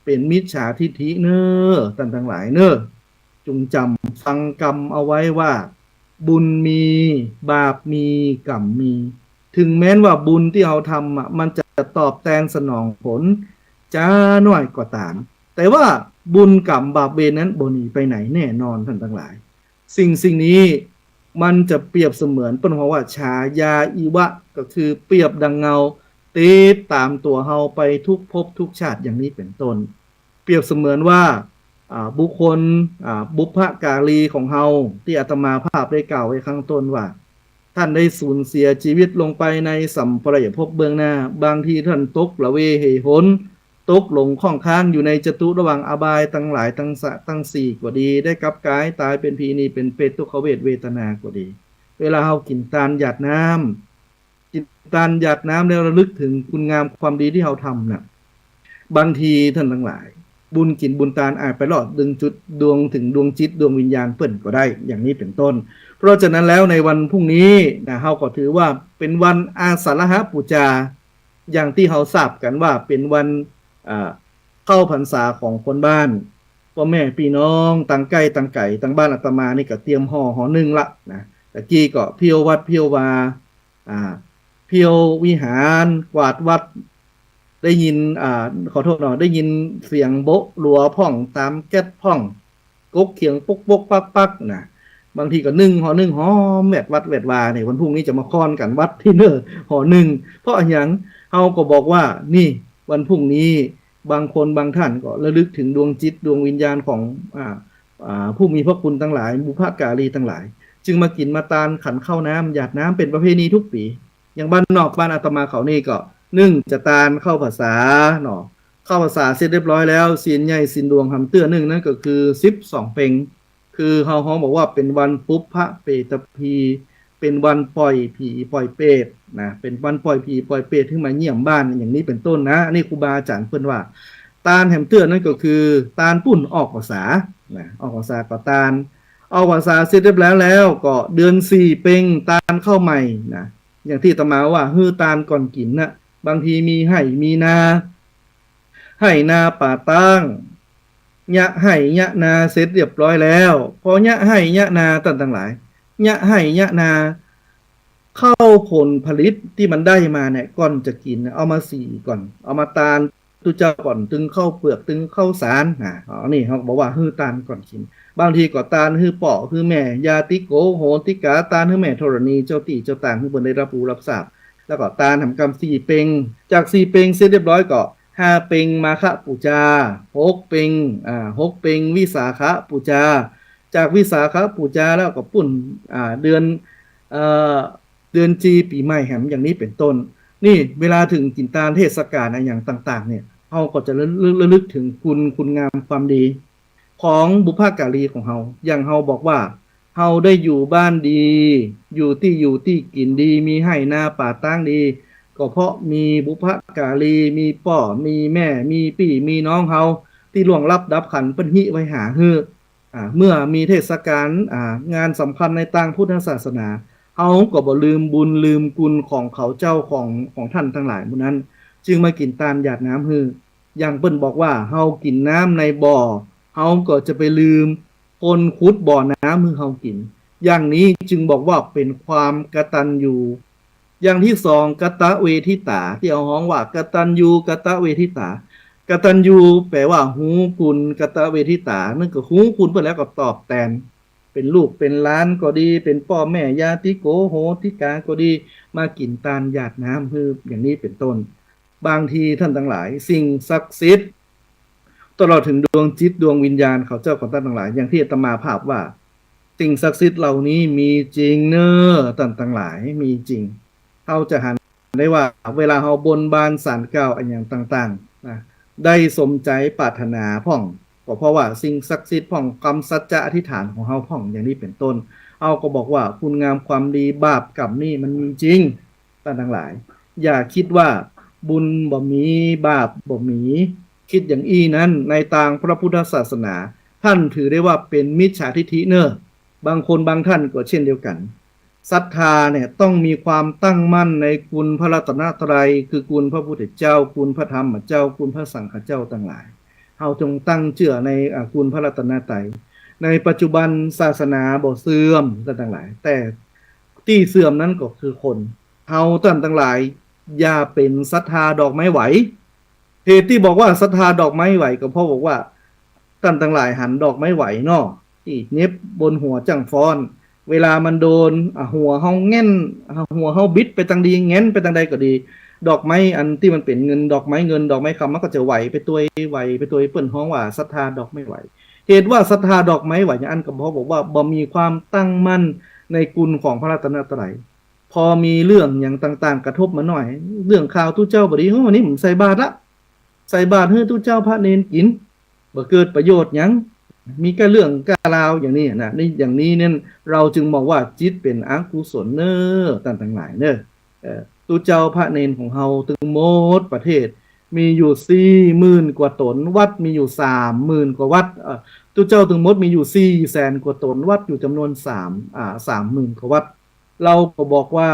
เป็นมิจฉาทิฏฐิเนอท่านทั้งหลายเนอจงจำฟังกรรมเอาไว้ว่าบุญมีบาปมีกรรมมีถึงแม้นว่าบุญที่เราทำมันจะตอบแทนสนองผลจ้าหน่อยก็ตามแต่ว่าบุญกรรมบาปเวรนั้นบ่หนีไปไหนแน่นอนท่านทั้งหลายสิ่งนี้มันจะเปรียบเสมือนเป็นเพราะว่าฉายาอีวะก็คือเปรียบดังเงาติดตามตัวเฮาไปทุกภพทุกชาติอย่างนี้เป็นต้นเปรียบเสมือนว่าบุคคลบุพการีของเฮาที่อาตมาภาพได้กล่าวไว้ข้างต้นว่าท่านได้สูญเสียชีวิตลงไปในสัมปรายภพเบื้องหน้าบางทีท่านตกละเวเหหนตกหลงข้องค้างอยู่ในจตุระหว่างอบายทั้งหลายทั้ง4ก็ดีได้กลับกายตายเป็นพีนีเป็นเปรตทุกขเวทเวทนาก็ดีเวลาเฮากินตาลหยาดน้ำแล้วระลึกถึงคุณงามความดีที่เฮาทำน่ะบางทีท่านทั้งหลายบุญกินบุญตาลอาจไปหลอดดึงจุดดวงถึงดวงจิตดวงวิญญาณเปิ้นก็ได้อย่างนี้เป็นต้นเพราะฉะนั้นแล้วในวันพรุ่งนี้นะเฮาก็ถือว่าเป็นวันอาสาฬหปูชาอย่างที่เฮาทราบกันว่าเป็นวันเข้าพรรษาของคนบ้านพ่อแม่พี่น้องตั้งใกล้ตั้งไก่ตั้งบ้านอาตมานี่ก็เตรียมห่อหนึ่งละนะตะกี้ก็เพียววัดเพียววาเพียววิหารกวาดวัดได้ยินขอโทษหน่อยได้ยินเสียงโบ๊ะหลัวพ่องตามแก๊สพ่องกกเขียงปกปกปักปักนะบางทีก็ห่อหอมแวดวัดแวดวาเนี่ยวันพรุ่งนี้จะมาค้อนกันวัดที่เนอห่อหนึ่งเพราะอย่างเฮาก็บอกว่านี่วันพรุ่งนี้บางคนบางท่านก็ระลึกถึงดวงจิตดวงวิญญาณของผู้มีพระคุณทั้งหลายบุพการีทั้งหลายจึงมากินมาตาลขันข้าวน้ำหยาดน้ำเป็นประเพณีทุกปีอย่างบ้านนอกบ้านอาตมาเขานี่ก็จะตาลเข้าภาษาเนาะเข้าภาษาเสร็จเรียบร้อยแล้วศีลใหญ่ศีลดวงทำเตื้อนั่นก็คือ12 เพ็งคือเฮาบอกว่าเป็นวันปุพพะเปตพี เป็นวันปล่อยผีปล่อยเปรตนะเป็นวันปล่อยผีปล่อยเปรตที่มาเยี่ยมบ้านอย่างนี้เป็นต้นนะนี่ครูบาอาจารย์เพิ่นว่าตาลแหมเตือนนั่นก็คือตาลปุ่นออกภาษานะออกภาษาก็ตาลออกภาษาเสร็จเรียบร้อยแล้วก็เดือนสี่เพ็งตาลเข้าใหม่นะอย่างที่อาตมาว่าฮื้อตาลก่อนกินนะบางทีมีไห่มีนาไห่นาป่าตั้งยะไห่ยะนาเสร็จเรียบร้อยแล้วพอยะไห่ยะนาต่างหลายยะไห่ยะนาเข้าผลผลิตที่มันได้มาเนี่ยก่อนจะกินเอามาสีก่อนเอามาตาลตุเจ้าก่อนตึงเข้าเปลือกตึงเข้าสารนี่เขาบอกว่าฮื้อตาลก่อนกินบางทีก็ตาลฮื้อป่อฮื้อแม่ยาติโกโหติกาตาลฮื้อแม่ธรณีเจ้าตีเจ้าต่างฮื้อบนได้รับรู้รับทราบแล้วก็ตาลทำกรรมสี่เปงจากสี่เปงเสร็จเรียบร้อยก็ห้าเปงมาฆปูจาหกเปง6 เปงวิสาขปูจาจากวิสาขปูจาแล้วก็ปุ่นเดือนเดือนจีปีใหม่แหมอย่างนี้เป็นต้นนี่เวลาถึงกินตาลเทศกาลอย่างต่างๆเนี่ยเราก็จะระลึกถึงคุณงามความดีของบุพการีของเราอย่างเราบอกว่าเราได้อยู่บ้านดีอยู่ที่กินดีมีให้นาป่าตั้งดีก็เพราะมีบุพการีมีป่อมีแม่มีพี่มีน้องเราที่ล่วงลับดับขันเปิ้นหิไว้หาฮื้อเมื่อมีเทศกาลงานสำคัญในต่างพุทธศาสนาเขาก็บ่ลืมบุญลืมกุลของเขาเจ้าของท่านทั้งหลายมื้อนั้นจึงมากินตาลหยาดน้ำฮื้ออย่างเปิ้นบอกว่าเฮากินน้ำในบ่อเฮาก็จะไปลืมคนขุดบ่อน้ำมือเฮากินอย่างนี้จึงบอกว่าเป็นความกตัญญูอย่างที่สองกตเวทิตาที่เอาฮ้องว่ากตัญญูกตเวทิตากตัญญูแปลว่าหูคุณกตเวทิตานั่นก็หูคุณเพิ่นแล้วก็ตอบแทนเป็นลูกเป็นหลานก็ดีเป็นพ่อแม่ญาติโกโหติกาก็ดีมากินตาลหยาดน้ำคืออย่างนี้เป็นต้นบางทีท่านทั้งหลายสิ่งศักดิ์สิทธิ์ตลอดถึงดวงจิตดวงวิญญาณเขาเจ้าของท่านทั้งหลายอย่างที่อาตมาภาพว่าสิ่งศักดิ์สิทธิ์เหล่านี้มีจริงเนอท่านทั้งหลายมีจริงเราจะหันได้ว่าเวลาเราบนบานศาลเก่าอันอย่างต่างๆนะได้สมใจปรารถนาพ่องก็เพราะว่าสิ่งศักดิ์สิทธิ์พ่องกรรมสัจจะอธิษฐานของเราพ่องอย่างนี้เป็นต้นเอาก็บอกว่าคุณงามความดีบาปกรรมนี่มันมีจริงท่านทั้งหลายอย่าคิดว่าบุญบ่มีบาปบ่มีคิดอย่างอี้นั้นในทางพระพุทธศาสนาท่านถือได้ว่าเป็นมิจฉาทิฏฐิเนอบางคนบางท่านก็เช่นเดียวกันศรัทธาเนี่ยต้องมีความตั้งมั่นในคุณพระรัตนตรัยคือคุณพระพุทธเจ้าคุณพระธรรมเจ้าคุณพระสังฆเจ้าต่างหลายเราจงตั้งเชื่อในคุณพระรัตนตรัยในปัจจุบันศาสนาบ่เสื่อมต่างหลายแต่ที่เสื่อมนั้นก็คือคนเราท่านทั้งหลายอย่าเป็นศรัทธาดอกไม้ไหวเหตุที่บอกว่าศรัทธาดอกไม้ไหวก็เพราะบอกว่าท่านทั้งหลายหันดอกไม้ไหวเนาะที่เน็บบนหัวจังฟ้อนเวลามันโดนหัวเฮาแง่นหัวเฮาบิดไปทางดีแง่นไปทางใดก็ดีดอกไม้อันที่มันเป็นเงินดอกไม้เงินดอกไม้คำมันก็จะไหวไปตัวไหวไปตัวเปิ้นฮ้องว่าศรัทธาดอกไม้ไหวเหตุว่าศรัทธาดอกไม้ไหวอย่างอันก็เพราะบอกว่าบ่มีความตั้งมั่นในคุณของพระรัตนตรัยพอมีเรื่องอย่างต่างๆกระทบมาหน่อยเรื่องข่าวตู้เจ้าบ่ดีวันนี้ผมใส่บาตรละใส่บาตรให้ตู้เจ้าพระเนรกินบ่เกิดประโยชน์หยังมีแค่เรื่องกาลาวอย่างนี้นะนี่อย่างนี้เนี่ยเราจึงมองว่าจิตเป็นอกุศลเนอต่างๆหลายเนอตู้เจ้าพระเนรของเฮาถึงหมดประเทศมีอยู่40,000 กว่าตนวัดมีอยู่30,000 กว่าวัดตู้เจ้าถึงหมดมีอยู่400,000 กว่าตนวัดอยู่จำนวน30,000 กว่าวัดเราก็บอกว่า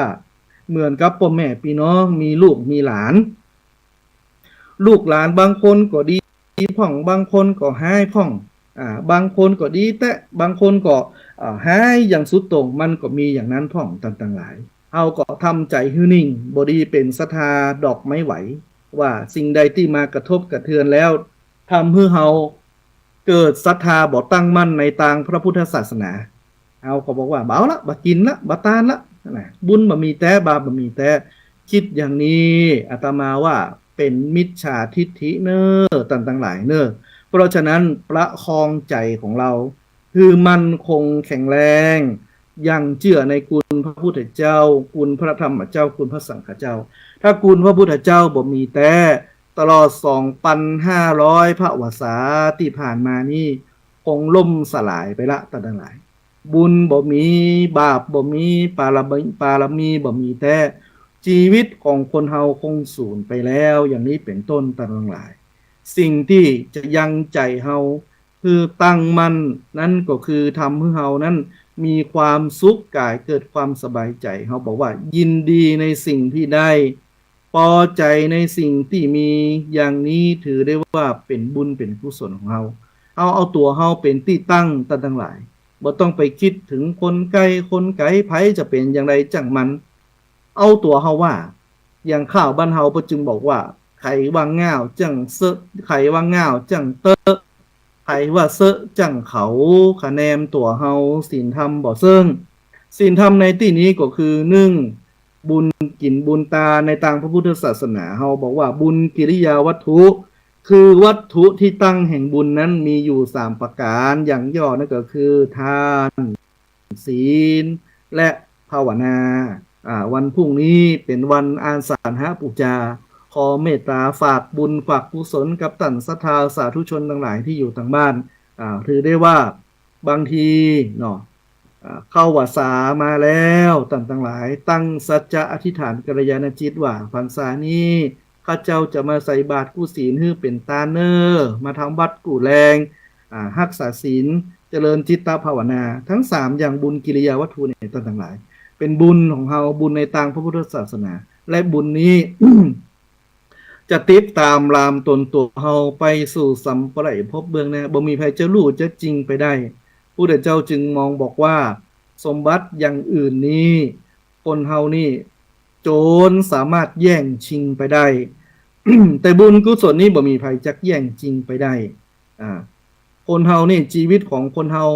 เหมือนกับพ่อแม่พี่น้องมีลูกมีหลานลูกหลานบางคนก็ดีพ่องบางคนก็ห้ายพ่องบางคนก็ดีแต่บางคนก็ห้ายอย่างสุดโต่งมันก็มีอย่างนั้นพ่องต่างๆหลายเฮาก็ทำใจให้นิ่งบ่ดีเป็นศรัทธาดอกไม้ไหวว่าสิ่งใดที่มากระทบกระเทือนแล้วทำให้เฮาเกิดศรัทธาบ่ตั้งมั่นในทางพระพุทธศาสนาเฮาก็บอกว่าบ่เอาละบ่กินละบ่ตานละบุญบ่มีแต่บาปบ่มีแต่คิดอย่างนี้อาตมาว่าเป็นมิจฉาทิฏฐิเนอต่างๆหลายเนอเพราะฉะนั้นประคองใจของเราคือมั่นคงแข็งแรงยังเชื่อในคุณพระพุทธเจ้าคุณพระธรรมเจ้าคุณพระสังฆเจ้าถ้าคุณพระพุทธเจ้าบ่มีแต่ตลอด 2,500 พระวสาที่ผ่านมานี่คงล่มสลายไปละต่างๆหลาย บุญบ่มีบาปบ่มีปารามีบ่มีแท้ชีวิตของคนเฮาคงสูญไปแล้วอย่างนี้เป็นต้นต่างหลายสิ่งที่จะยังใจเฮาคือตั้งมั่นนั่นก็คือทำให้เฮานั้นมีความสุขกายเกิดความสบายใจเฮาบอกว่ายินดีในสิ่งที่ได้พอใจในสิ่งที่มีอย่างนี้ถือได้ว่าเป็นบุญเป็นกุศลของเฮาเอาตัวเฮาเป็นที่ตั้งต่างหลาย บ่ต้องไปคิดถึงคนไกลไผจะเป็นอย่างไรจังมันเอาตัวเฮาว่าอย่างข้าวบ้านเฮาเพิ่นจึงบอกว่าไขว่าง่าวจังเซอะไขว่าง่าวจังเตอะไขว่าเซอะจังเขาคะแนนตัวเฮาศีลธรรมบ่เซิงศีลธรรมในที่นี้ก็คือ1บุญกินบุญตาในทางพระพุทธศาสนาเฮาบอกว่าบุญกิริยาวัตถุคือวัตถุที่ตั้งแห่งบุญนั้นมีอยู่3ประการอย่างย่อนั่นก็คือทานศีลและภาวนาวันพรุ่งนี้เป็นวันอาสาฬหปูชาขอเมตตาฝากบุญฝากกุศลกับท่านศรัทธาสาธุชนทั้งหลายที่อยู่ทางบ้านถือได้ว่าบางทีเนาะเข้าวัดสามาแล้วท่านทั้งหลายตั้งสัจจะอธิษฐานกัลยาณจิตว่าพรรษานี้ข้าเจ้าจะมาใส่บาตรกู้ศีลให้เป็นตาเนอร์มาทำวัดกู่แรงรักษาศีลเจริญจิตตภาวนาทั้ง3อย่างบุญกิริยาวัตถุเนี่ยท่านทั้งหลายเป็นบุญของเฮาบุญในทางพระพุทธศาสนาและบุญนี้ จะติดตามรามตนตัวเฮาไปสู่สัมปรายภพเบื้องหน้าบ่มีใครจะรู้จะจริงไปได้พุทธเจ้าจึงมองบอกว่าสมบัติอย่างอื่นนี้คนเฮานี่โจรสามารถแย่งชิงไปได้ แต่บุญกุศลนี้บ่มีใครจักแย่งจริงไปได้คนเฮานี่ชีวิตของคนเฮา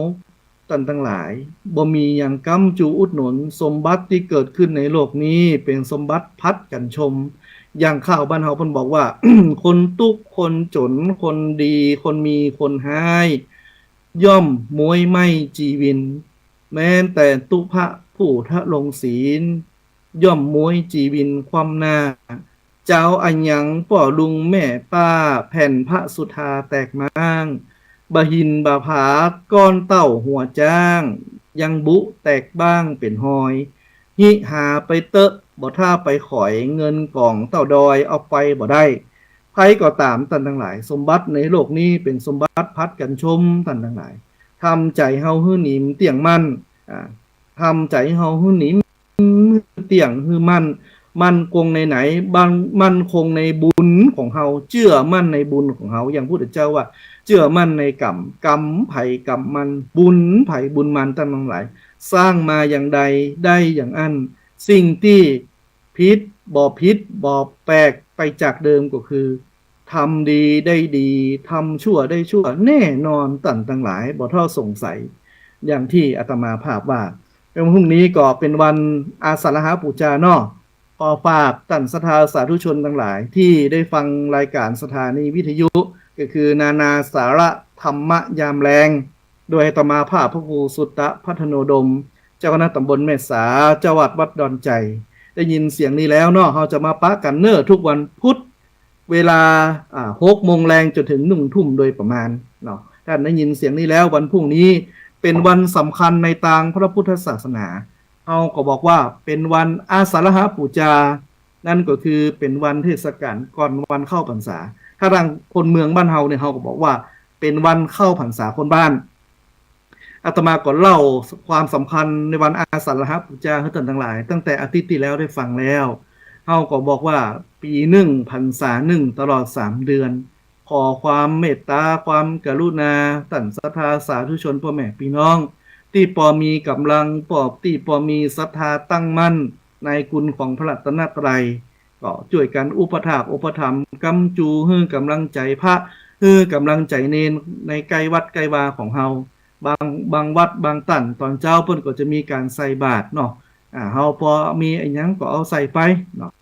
ท่านทั้งหลายบ่มีอย่างกำจูอุดหนุนสมบัติที่เกิดขึ้นในโลกนี้เป็นสมบัติพัดกันชมอย่างข้าวบ้านเฮาเพิ่นบอกว่า คนทุกข์คนจนคนดีคนมีคนให้ย่อมมวยไม่จีวินแม้แต่ตุพะผู้ทะลงศีลย่อมมวยจีวินความหน้าเจ้าอัญญังป่อลุงแม่ป้าแผ่นพระสุธาแตกม้างบะหินบะผาก้อนเต้าหัวจ้างยังบุแตกบ้างเป็นหอยหิหาไปเตอะบ่ท่าไปขอยเงินกล่องเต้าดอยเอาไปบ่ได้ไผก็ตามท่านทั้งหลายสมบัติในโลกนี้เป็นสมบัติพัดกันชมท่านทั้งหลายทำใจเฮาฮื้อหนิมเตียงมั่นทำใจเฮาฮื้อหนิมเตียงฮื้อมั่นคงในไหนมั่นคงในบุญของเฮาเชื่อมั่นในบุญของเฮาอย่างพุทธเจ้าว่าเชื่อมั่นในกรรมไผกรรมมันบุญไผบุญมันทั้งหลายสร้างมาอย่างใดได้อย่างอันสิ่งที่พิษบ่แปลกไปจากเดิมก็คือทำดีได้ดีทำชั่วได้ชั่วแน่นอนตั้นทั้งหลายบ่ท้อสงสัยอย่างที่อาตมาภาพว่าเป็นพรุ่งนี้ก็เป็นวันอาสาฬหปูชาเนาะขอฝากท่านศรัทธาสาธุชนทั้งหลายที่ได้ฟังรายการสถานีวิทยุก็คือนานาสาระธรรมะยามแรงโดยอาตมาภาพพระครูสุตตะพัฒโนดมเจ้าคณะตำบลแม่สาจังหวัดวัดดอนใจได้ยินเสียงนี้แล้วเนาะเราจะมาปะกันเนอทุกวันพุธเวลา6 โมงแรงจนถึง1 ทุ่มโดยประมาณเนาะท่านได้ยินเสียงนี้แล้ววันพรุ่งนี้เป็นวันสำคัญในทางพระพุทธศาสนาเราก็บอกว่าเป็นวันอาสาฬหปูชานั่นก็คือเป็นวันเทศกาลก่อนวันเข้าพรรษาถ้าทางคนเมืองบ้านเฮาเนี่ยเฮาก็บอกว่าเป็นวันเข้าพรรษาคนบ้านอาตมาก็เล่าความสำคัญในวันอาสาฬหปูชาให้ท่านทั้งหลายตั้งแต่อาทิตย์ที่แล้วได้ฟังแล้วเฮาก็บอกว่าปี1พรรษา1ตลอด3 เดือนขอความเมตตาความกรุณาท่านศรัทธาสาธุชนพ่อแม่พี่น้องที่พอมีกำลังที่พอมีศรัทธาตั้งมั่นในคุณของพระรัตนตรัยก็ช่วยกันอุปถากอุปถัมภ์กำจูให้กำลังใจพระให้กำลังใจเนนในไกลวัดไกลวาของเฮาบางวัดบางตั้นตอนเจ้าเพิ่นก็จะมีการใส่บาตรเนาะเฮาพอมีไอ้หยังก็เอาใส่ไปเนาะ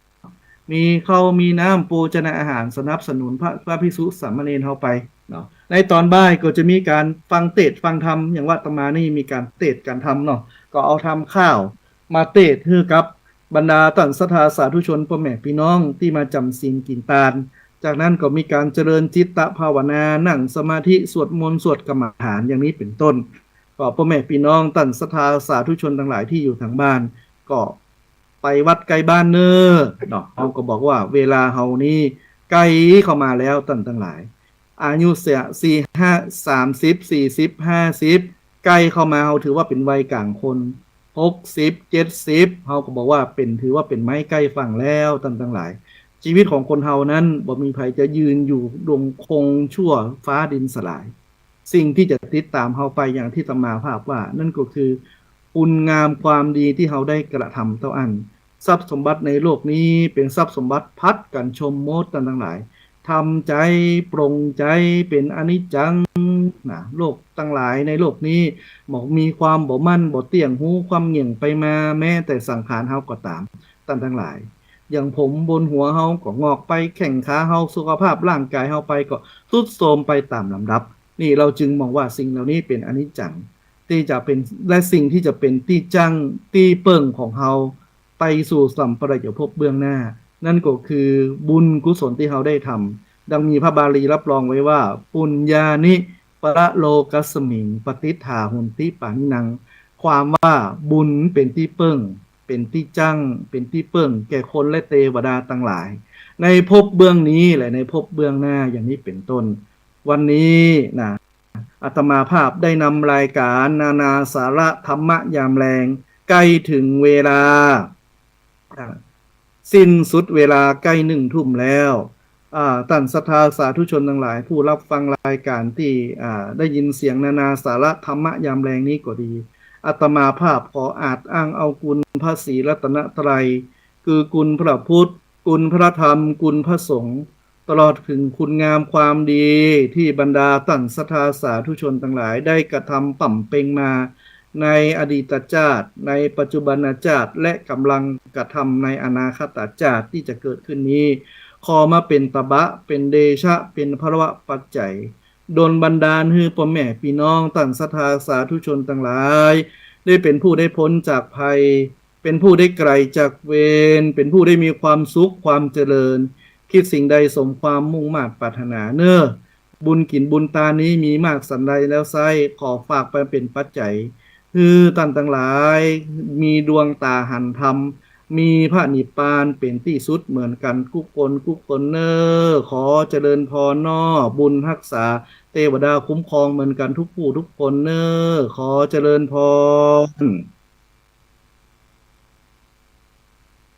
มีข้าวมีน้ำปูชนะอาหารสนับสนุนพระภิกษุสามเณรเฮาไปเนาะในตอนบ่ายก็จะมีการฟังเทศน์ฟังธรรมอย่างว่าอาตมานี่มีการเทศน์การทำเนาะก็เอาทำข้าวมาเทศน์ให้กับบรรดาท่านศรัทธาสาธุชนพ่อแม่พี่น้องที่มาจำศีลกินทานจากนั้นก็มีการเจริญจิตตภาวนานั่งสมาธิสวดมนต์สวดกรรมฐานอย่างนี้เป็นต้น ก็พ่อแม่พี่น้องตันศรัทธาสาธุชนทั้งหลายที่อยู่ทางบ้าน ก็ไปวัดใกล้บ้านเนอเนาะเขาก็บอกว่าเวลาเฮานี่ใกล้เข้ามาแล้วตันทั้งหลายอายุเสีย45 30 40 50ใกล้เข้ามาเฮาถือว่าเป็นวัยกลางคน60 70เฮาก็บอกว่าเป็นถือว่าเป็นไม้ใกล้ฝั่งแล้วตันทั้งหลายชีวิตของคนเฮานั้นบ่มีใครจะยืนอยู่ดงคงชั่วฟ้าดินสลาย สิ่งที่จะติดตามเฮาไปอย่างที่ตมาภาพว่านั่นก็คือคุณงามความดีที่เฮาได้กระทำเท่าอันทรัพย์สมบัติในโลกนี้เป็นทรัพย์สมบัติพัดกันชมโมดกันทั้งหลายทำใจปรงใจเป็นอนิจจังนะโลกทั้งหลายในโลกนี้บอกมีความบ่มั่นบ่เตี่ยงหูความเหยี่ยงไปมาแม้แต่สังขารเฮาก็ตามตันทั้งหลายอย่างผมบนหัวเฮาก็งอกไปแข่งขาเฮาสุขภาพร่างกายเฮาไปก็ทรุดโทรมไปตามลำดับ นี่เราจึงมองว่าสิ่งเหล่านี้เป็นอนิจจังที่จะเป็นและสิ่งที่จะเป็นที่จังที่เปิ่งของเฮาไปสู่สัมปรายภพเบื้องหน้า นั่นก็คือบุญกุศลที่เฮาได้ทำดังมีพระบาลีรับรองไว้ว่าปุญญานิประโลกัสมิงปฏิฐาหุนติปานินังความว่าบุญเป็นที่เปิ่งเป็นที่จังเป็นที่เปิ่งแก่คนและเทวดาทั้งหลาย ในภพเบื้องนี้และในภพเบื้องหน้าอย่างนี้เป็นต้น วันนี้นะอาตมาภาพได้นำรายการนานาสาระธรรมะยามแรงใกล้ถึงเวลาสิ้นสุดเวลาใกล้1 ทุ่มแล้วท่านศรัทธาสาธุชนทั้งหลายผู้รับฟังรายการที่ได้ยินเสียงนานาสาระธรรมะยามแรงนี้ก็ดีอาตมาภาพขออาจอ้างเอาคุณพระศรีรัตนตรัยคือคุณพระพุทธคุณพระธรรมคุณพระสงฆ์ตลอดถึงคุณงามความดีที่บรรดาท่านศรัทธาสาธุชนทั้งหลายได้กระทำป่ำเพ็งมาในอดีตชาติในปัจจุบันชาติและกำลังกระทำในอนาคตชาติที่จะเกิดขึ้นนี้ขอมาเป็นตบะเป็นเดชะเป็นพระวะปัจจัยโดนบันดาลให้พ่อแม่พี่น้องท่านศรัทธาสาธุชนทั้งหลายได้เป็นผู้ได้พ้นจากภัยเป็นผู้ได้ไกลจากเวรเป็นผู้ได้มีความสุขความเจริญคิดสิ่งใดสมความมุ่งมา่ปรารถนาเน้อบุญกินบุญตานี้มีมากสันใดแล้วไซขอฝากไปเป็นปัจจัยคือท่านทั้งหลายมีดวงตาหันธรรมมีพระนิพพานเป็นที่สุดเหมือนกันกุกคนเนอขอเจริญพรนอบุญรักษาเทวดาคุ้มครองเหมือนกันทุกผู้ทุกคนเนอขอเจริญพร